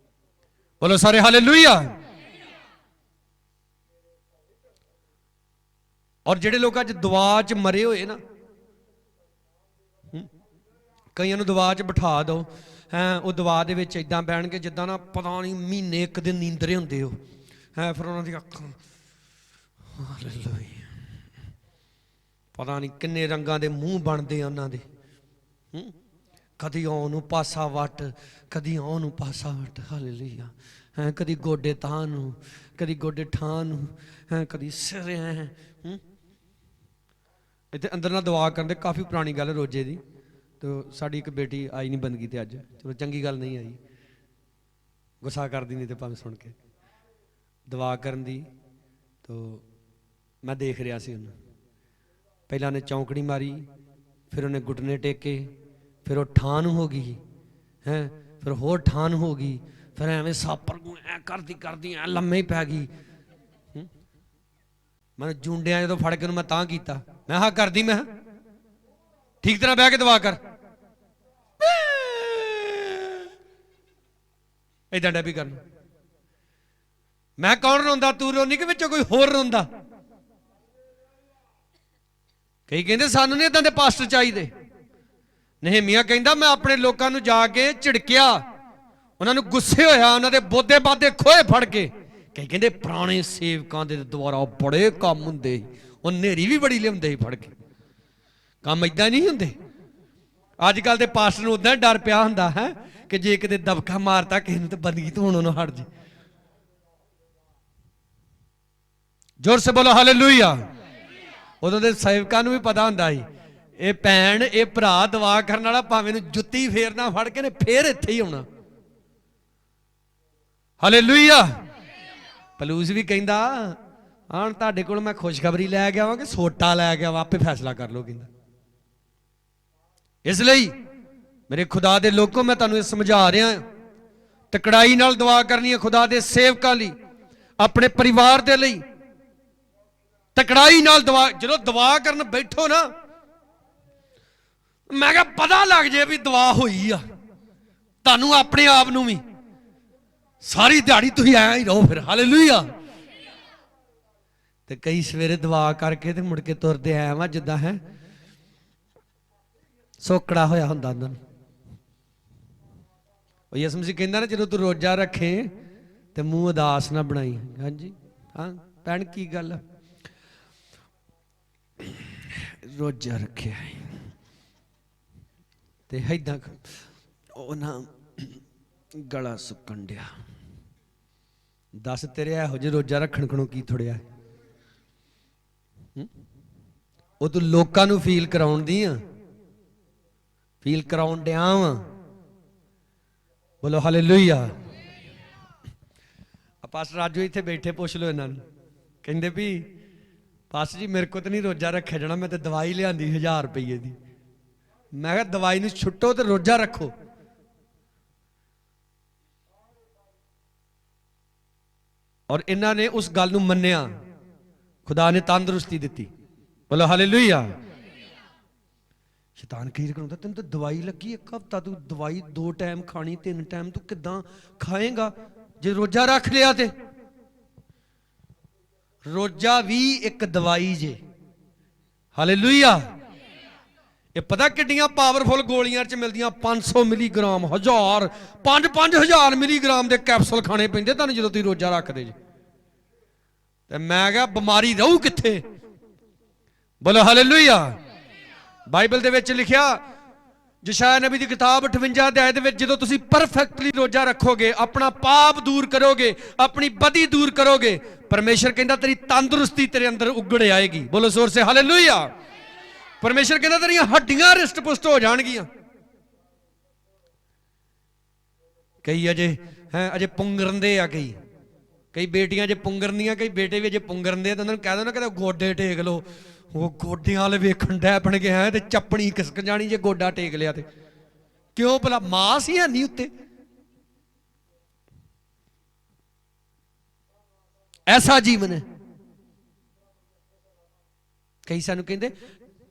ਬੋਲੋ ਸਾਰੇ ਹਾਲੇਲੂਇਆ। ਔਰ ਜਿਹੜੇ ਲੋਕ ਅੱਜ ਦੁਆ ਚ ਮਰੇ ਹੋਏ ਨਾ, ਕਈਆਂ ਨੂੰ ਦੁਆ ਚ ਬਿਠਾ ਦਿਓ, ਹੈਂ ਉਹ ਦੁਆ ਦੇ ਵਿੱਚ ਇਦਾਂ ਬਹਿਣਗੇ ਜਿੱਦਾਂ ਨਾ ਪਤਾ ਨਹੀਂ ਮਹੀਨੇ ਇੱਕ ਦਿਨ ਨੀਂਦਰੇ ਹੁੰਦੇ ਹੋ, ਹੈਂ ਫਿਰ ਉਹਨਾਂ ਦੀਆਂ ਅੱਖਾਂ ਹਾਲੇਲੂਇਆ, ਪਤਾ ਨਹੀਂ ਕਿੰਨੇ ਰੰਗਾਂ ਦੇ ਮੂੰਹ ਬਣਦੇ ਆ ਉਹਨਾਂ ਦੇ। ਕਦੀ ਆਉਣ ਨੂੰ ਪਾਸਾ ਵੱਟ, ਕਦੀ ਆਉਣ ਨੂੰ ਪਾਸਾ ਵੱਟ, ਹਾਲੇਲੂਇਆ। ਹੈਂ ਕਦੀ ਗੋਡੇ ਤਾਂ ਨੂੰ, ਕਦੀ ਗੋਡੇ ਠਾਂ ਨੂੰ, ਹੈਂ ਕਦੀ ਸਿਰ ਐ। ਇੱਥੇ ਅੰਦਰ ਨਾਲ ਦੁਆ ਕਰਨ ਦੇ, ਕਾਫੀ ਪੁਰਾਣੀ ਗੱਲ ਰੋਜੇ ਦੀ। ਤੇ ਸਾਡੀ ਇੱਕ ਬੇਟੀ ਆਈ ਨਹੀਂ ਬੰਦਗੀ ਤੇ ਅੱਜ, ਚਲੋ ਚੰਗੀ ਗੱਲ ਨਹੀਂ ਆਈ, ਗੁੱਸਾ ਕਰਦੀ ਨਹੀਂ ਤੇ ਭਾਵੇਂ ਸੁਣ ਕੇ ਦੁਆ ਕਰਨ ਦੀ। ਤੋ ਮੈਂ ਦੇਖ ਰਿਹਾ ਸੀ ਉਹਨੂੰ, ਪਹਿਲਾਂ ਉਹਨੇ ਚੌਂਕੜੀ ਮਾਰੀ, ਫਿਰ ਉਹਨੇ ਘੁਟਨੇ ਟੇਕੇ, ਫਿਰ ਉਹ ਠਾਂ ਨੂੰ ਹੋ ਗਈ, ਹੈਂ ਫਿਰ ਹੋਰ ਠਾਂ ਨੂੰ ਹੋ ਗਈ, ਫਿਰ ਐਵੇਂ ਸਾਪਰ ਨੂੰ ਐ ਕਰਦੀ ਕਰਦੀ ਐ ਲੰਮੇ ਹੀ ਪੈ ਗਈ। ਮੈਂ ਜੁੰਡਿਆਂ ਜਦੋਂ ਫੜ ਕੇ ਉਹਨੂੰ ਮੈਂ ਤਾਂ ਕੀਤਾ, ਮੈਂ ਹਾਂ ਕਰਦੀ, ਮੈਂ ਠੀਕ ਤਰ੍ਹਾਂ ਬਹਿ ਕੇ ਦੁਆ ਕਰ। ਏਦਾਂ ਡੈਬੀ ਕਰਨ। ਮੈਂ ਕੌਣ ਰੋਂਦਾ, ਤੂੰ ਰੋਂਦੀ ਕਿ ਵਿੱਚੋਂ ਕੋਈ ਹੋਰ ਰੋਂਦਾ? ਕਈ ਕਹਿੰਦੇ ਸਾਨੂੰ ਨਹੀਂ ਏਦਾਂ ਦੇ ਪਾਸਟਰ ਚਾਹੀਦੇ। ਨਹਿਮੀਆ ਕਹਿੰਦਾ ਮੈਂ ਆਪਣੇ ਲੋਕਾਂ ਨੂੰ ਜਾ ਕੇ ਝਿੜਕਿਆ, ਉਹਨਾਂ ਨੂੰ ਗੁੱਸੇ ਹੋਇਆ, ਉਹਨਾਂ ਦੇ ਬੋਦੇ ਬਾਦੇ ਖੋਏ ਫੜ ਕੇ। ਕਈ ਕਹਿੰਦੇ ਪੁਰਾਣੇ ਸੇਵਕਾਂ ਦੇ ਦੁਆਰਾ ਬੜੇ ਕੰਮ ਹੁੰਦੇ, ਉਹ ਨੇਰੀ ਵੀ ਬੜੀ ਲਿਆਉਂਦੇ ਸੀ ਫੜ ਕੇ। ਕੰਮ ਏਦਾਂ ਨਹੀਂ ਹੁੰਦੇ। ਅੱਜ ਕੱਲ ਦੇ ਪਾਸਟਰ ਨੂੰ ਉਦਾਂ ਡਰ ਪਿਆ ਹੁੰਦਾ ਹੈ ਕਿ ਜੇ ਕਿਤੇ ਦਬਕਾ ਮਾਰਤਾ ਕਿਸੇ ਨੂੰ ਤਾਂ ਬੰਦਗੀ ਤੋਂ ਹੁਣ ਉਹਨੂੰ ਹਟ ਜੇ। ਜ਼ੋਰ ਸੇ ਬੋਲੋ ਹਾਲੇਲੂਇਆ। ਉਦੋਂ ਦੇ ਸੇਵਕਾਂ ਨੂੰ ਵੀ ਪਤਾ ਹੁੰਦਾ ਸੀ, ਇਹ ਭੈਣ ਇਹ ਭਰਾ ਦੁਆ ਕਰਨ ਵਾਲਾ, ਭਾਵੇਂ ਨੂੰ ਜੁੱਤੀ ਫੇਰਨਾ ਫੜ ਕੇ ਨੇ ਫੇਰ ਇੱਥੇ ਹੀ ਆਉਣਾ। ਹਾਲੇਲੂਇਆ। ਪਲੂਸ ਵੀ ਕਹਿੰਦਾ ਹੁਣ ਤੁਹਾਡੇ ਕੋਲ ਮੈਂ ਖੁਸ਼ਖਬਰੀ ਲੈ ਕੇ ਆਵਾਂ ਕਿ ਸੋਟਾ ਲੈ ਕੇ ਆਵਾਂ, ਆਪੇ ਫੈਸਲਾ ਕਰ ਲਓ ਕਹਿੰਦਾ। ਇਸ ਲਈ ਮੇਰੇ ਖੁਦਾ ਦੇ ਲੋਕੋ, ਮੈਂ ਤੁਹਾਨੂੰ ਇਹ ਸਮਝਾ ਰਿਹਾ, ਤਕੜਾਈ ਨਾਲ ਦੁਆ ਕਰਨੀ ਹੈ ਖੁਦਾ ਦੇ ਸੇਵਕਾਂ ਲਈ, ਆਪਣੇ ਪਰਿਵਾਰ ਦੇ ਲਈ। ਤਕੜਾਈ ਨਾਲ ਦੁਆ, ਜਦੋਂ ਦੁਆ ਕਰਨ ਬੈਠੋ ਨਾ, ਮੈਂ ਕਿਹਾ ਪਤਾ ਲੱਗ ਜੇ ਵੀ ਦੁਆ ਹੋਈ ਆ ਤੁਹਾਨੂੰ, ਆਪਣੇ ਆਪ ਨੂੰ ਵੀ। ਸਾਰੀ ਦਿਹਾੜੀ ਤੁਸੀਂ ਐਂ ਹੀ ਰਹੋ ਫਿਰ। ਹਾਲੇਲੂਇਆ। ਤੇ ਕਈ ਸਵੇਰੇ ਦੁਆ ਕਰਕੇ ਤੇ ਮੁੜ ਕੇ ਤੁਰਦੇ ਆਇਆ ਵਾ ਜਿੱਦਾਂ ਹੈ ਸੋਕੜਾ ਹੋਇਆ ਹੁੰਦਾ ਉਹਨਾਂ ਨੂੰ। ਉਹ ਯਿਸੂ ਮਸੀਹ ਕਹਿੰਦਾ ਨਾ, ਜਦੋਂ ਤੂੰ ਰੋਜ਼ਾ ਰੱਖੇ ਤੇ ਮੂੰਹ ਉਦਾਸ ਨਾ ਬਣਾਈ। ਹਾਂਜੀ ਹਾਂ ਭੈਣ ਕੀ ਗੱਲ? ਰੋਜ਼ਾ ਰੱਖਿਆ ਤੇ ਏਦਾਂ ਉਹ ਨਾ ਗਲਾ ਸੁੱਕਣ ਡਿਆ। ਦੱਸ ਤੇਰੇ ਇਹੋ ਜਿਹੇ ਰੋਜ਼ਾ ਰੱਖਣ ਕੋਲੋਂ ਕੀ ਥੋੜਿਆ? ਉਹ ਤੂੰ ਲੋਕਾਂ ਨੂੰ ਫੀਲ ਕਰਾਉਣ ਦੀ ਆ, ਫੀਲ ਕਰਾਉਣ ਡਿਆ ਵਾ। ਬੋਲੋ ਹਾਲੇਲੂਇਆ। ਪਾਸਟਰ ਰਾਜੂ ਇੱਥੇ ਬੈਠੇ, ਪੁੱਛ ਲਓ ਇਹਨਾਂ ਨੂੰ। ਕਹਿੰਦੇ ਵੀ ਪਾਸਟਰ ਜੀ ਮੇਰੇ ਕੋਲ ਤਾਂ ਨਹੀਂ ਰੋਜ਼ਾ ਰੱਖਿਆ ਜਾਣਾ, ਮੈਂ ਤਾਂ ਦਵਾਈ ਲਿਆਂਦੀ 1000 ਰੁਪਏ ਦੀ। ਮੈਂ ਕਿਹਾ ਦਵਾਈ ਨੂੰ ਛੁੱਟੋ ਤੇ ਰੋਜ਼ਾ ਰੱਖੋ। ਔਰ ਇਹਨਾਂ ਨੇ ਉਸ ਗੱਲ ਨੂੰ ਮੰਨਿਆ, ਖੁਦਾ ਨੇ ਤੰਦਰੁਸਤੀ ਦਿੱਤੀ। ਬੋਲੋ ਹਾਲੇਲੂਇਆ। शैतान कई कराਉਂਦਾ ਤੈਨੂੰ ਤਾਂ ਦਵਾਈ ਲੱਗੀ ਇੱਕ ਹਫ਼ਤਾ ਤੂੰ ਦਵਾਈ 2 ਟਾਈਮ ਖਾਣੀ 3 ਟਾਈਮ ਤੂੰ ਕਿੱਦਾਂ ਖਾਏਗਾ ਜੇ ਰੋਜ਼ਾ ਰੱਖ ਲਿਆ ਤੇ ਰੋਜ਼ਾ ਵੀ ਇੱਕ ਦਵਾਈ ਜੇ ਹਾਲੇਲੂਇਆ ਇਹ ਪਤਾ ਕਿੰਨੀਆਂ ਪਾਵਰਫੁਲ ਗੋਲੀਆਂ ਚ ਮਿਲਦੀਆਂ 500 ਮਿਲੀਗ੍ਰਾਮ 1000 5-5000 ਮਿਲੀਗ੍ਰਾਮ ਦੇ ਕੈਪਸੂਲ ਖਾਣੇ ਪੈਂਦੇ ਤੁਹਾਨੂੰ ਜਦੋਂ ਤੁਸੀਂ ਰੋਜ਼ਾ ਰੱਖਦੇ ਜੇ ਤੇ ਮੈਂ ਕਿਹਾ ਬਿਮਾਰੀ ਰਹੂ ਕਿੱਥੇ ਬੋਲੋ ਹਾਲੇਲੂਇਆ ਬਾਈਬਲ ਦੇ ਵਿੱਚ ਲਿਖਿਆ ਯਸ਼ਾਇਆ ਨਬੀ ਦੀ ਕਿਤਾਬ 58 ਅਧਿਆਇ ਦੇ ਵਿੱਚ ਜਦੋਂ ਤੁਸੀਂ ਪਰਫੈਕਟਲੀ ਰੋਜ਼ਾ ਰੱਖੋਗੇ ਆਪਣਾ ਪਾਪ ਦੂਰ ਕਰੋਗੇ ਆਪਣੀ ਬਦੀ ਦੂਰ ਕਰੋਗੇ ਪਰਮੇਸ਼ਰ ਕਹਿੰਦਾ ਤੇਰੀ ਤੰਦਰੁਸਤੀ ਤੇਰੇ ਅੰਦਰ ਉਗੜ ਆਏਗੀ ਬੋਲੋ ਜ਼ੋਰ ਸੇ ਹਾਲੇਲੂਇਆ ਪਰਮੇਸ਼ਰ ਕਹਿੰਦਾ ਤੇਰੀਆਂ ਹੱਡੀਆਂ ਰਿਸ਼ਟ ਪੁਸ਼ਟ ਹੋ ਜਾਣਗੀਆਂ ਕਈ ਅਜੇ ਪੁੰਗਰਦੇ ਆ ਕਈ ਬੇਟੀਆਂ ਅਜੇ ਪੁੰਗਰਨੀਆਂ ਕਈ ਬੇਟੇ ਵੀ ਅਜੇ ਪੁੰਗਰਦੇ ਆ ਤਾਂ ਉਹਨਾਂ ਨੂੰ ਕਹਿ ਦੋ ਨਾ ਕਿ ਗੋਡੇ ਟੇਕ ਲਓ ਉਹ ਗੋਡਿਆਂ ਵਾਲੇ ਵੇਖਣ ਡੈ ਬਣ ਗਿਆ ਤੇ ਚੱਪਣੀ ਖਿਸਕ ਜਾਣੀ ਜੇ ਗੋਡਾ ਟੇਕ ਲਿਆ ਤੇ ਕਿਉਂ ਭਲਾ ਮਾਸ ਹੀ ਹੈ ਨਹੀਂ ਉੱਤੇ ਐਸਾ ਜੀਵਨ ਹੈ ਕਈ ਸਾਨੂੰ ਕਹਿੰਦੇ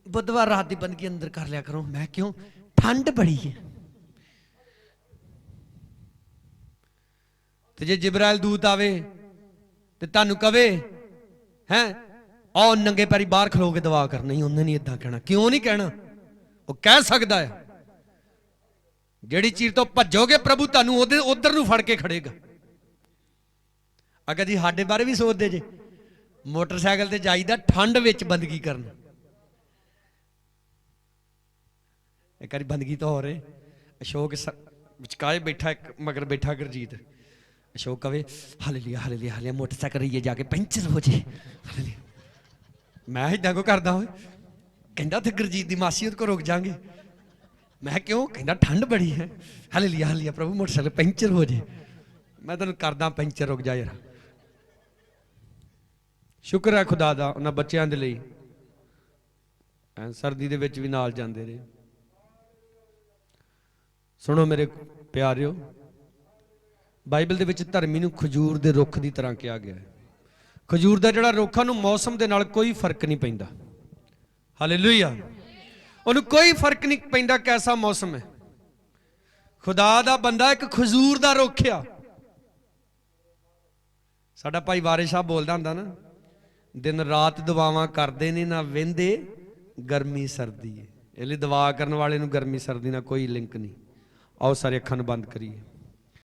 ਬੁੱਧਵਾਰ ਰਾਤ ਦੀ ਬੰਦਗੀ ਅੰਦਰ ਕਰ ਲਿਆ ਕਰੋ ਮੈਂ ਕਿਉਂ ਠੰਡ ਬੜੀ ਹੈ ਤੇ ਜੇ ਜਿਬਰਾਇਲ ਦੂਤ ਆਵੇ ਤੇ ਤੁਹਾਨੂੰ ਕਵੇ ਹੈ ਆਓ ਨੰਗੇ ਪੈਰੀ ਬਾਹਰ ਖਲੋ ਕੇ ਦੁਆ ਕਰ ਨਹੀਂ ਉਹਨੇ ਨਹੀਂ ਇਦਾਂ ਕਹਿਣਾ ਕਿਉਂ ਨਹੀਂ ਕਹਿਣਾ ਉਹ ਕਹਿ ਸਕਦਾ ਹੈ ਜਿਹੜੀ ਚੀਜ਼ ਤੋਂ ਭੱਜੋਗੇ ਪ੍ਰਭੂ ਤੁਹਾਨੂੰ ਉਧਰ ਨੂੰ ਫੜ ਕੇ ਖੜੇਗਾ ਅਗਰ ਜੀ ਸਾਡੇ ਬਾਰੇ ਵੀ ਸੋਚਦੇ ਜੇ ਮੋਟਰਸਾਈਕਲ ਤੇ ਜਾਈਦਾ ਠੰਡ ਵਿੱਚ ਬੰਦਗੀ ਕਰਨ ਇੱਕ ਵਾਰੀ ਬੰਦਗੀ ਤਾਂ ਹੋ ਰਹੇ ਅਸ਼ੋਕ ਵਿਚਕਾਏ ਬੈਠਾ ਇੱਕ ਮਗਰ ਬੈਠਾ ਗੁਰਜੀਤ ਅਸ਼ੋਕ ਕਵੇ ਹਾਲੇਲੂਇਆ ਹਾਲੇਲੂਇਆ ਹਾਲੇ ਮੋਟਰਸਾਈਕਲ ਰਹੀਏ ਜਾ ਕੇ ਪੈਂਚਰ ਹੋ ਜੇ ਮੈਂ ਇਦਾਂ ਕੋ ਕਰਦਾ ਹੋਏ ਕਹਿੰਦਾ ਤੇ ਗੁਰਜੀਤ ਦੀ ਮਾਸੀ ਉਹਦੇ ਕੋਲ ਰੁਕ ਜਾਾਂਗੇ ਮੈਂ ਕਿਉਂ ਕਹਿੰਦਾ ਠੰਡ ਬੜੀ ਹੈ ਹਾਲੇਲੂਇਆ ਹਾਲੇਲੂਇਆ ਪ੍ਰਭੂ ਮੋਟਰਸਾਈਕਲ ਪੈਂਚਰ ਹੋ ਜੇ ਮੈਂ ਤੈਨੂੰ ਕਰਦਾ ਪੈਂਚਰ ਰੁਕ ਜਾ ਯਾਰ ਸ਼ੁਕਰ ਹੈ ਖੁਦਾ ਦਾ ਉਹਨਾਂ ਬੱਚਿਆਂ ਦੇ ਲਈ ਸਰਦੀ ਦੇ ਵਿੱਚ ਵੀ ਨਾਲ ਜਾਂਦੇ ਰਹੇ ਸੁਣੋ ਮੇਰੇ ਪਿਆਰਿਓ ਬਾਈਬਲ ਦੇ ਵਿੱਚ ਧਰਮੀ ਨੂੰ ਖਜੂਰ ਦੇ ਰੁੱਖ ਦੀ ਤਰ੍ਹਾਂ ਕਿਹਾ ਗਿਆ ਹੈ ਖਜੂਰ ਦਾ ਜਿਹੜਾ ਰੁੱਖ ਨੂੰ ਮੌਸਮ ਦੇ ਨਾਲ ਕੋਈ ਫਰਕ ਨਹੀਂ ਪੈਂਦਾ ਹਾਲੇਲੂਇਆ ਉਹਨੂੰ ਕੋਈ ਫਰਕ ਨਹੀਂ ਪੈਂਦਾ ਕੈਸਾ ਮੌਸਮ ਹੈ ਖੁਦਾ ਦਾ ਬੰਦਾ ਇੱਕ ਖਜੂਰ ਦਾ ਰੁੱਖ ਆ ਸਾਡਾ ਭਾਈ ਵਾਰਿਸ ਸਾਹਿਬ ਬੋਲਦਾ ਹੁੰਦਾ ਨਾ ਦਿਨ ਰਾਤ ਦੁਆਵਾਂ ਕਰਦੇ ਨੇ ਨਾ ਵਹਿੰਦੇ ਗਰਮੀ ਸਰਦੀ ਹੈ ਇਹ ਲਈ ਦੁਆ ਕਰਨ ਵਾਲੇ ਨੂੰ ਗਰਮੀ ਸਰਦੀ ਨਾਲ ਕੋਈ ਲਿੰਕ ਨਹੀਂ ਆਓ ਸਾਰੇ ਅੱਖਾਂ ਨੂੰ ਬੰਦ ਕਰੀਏ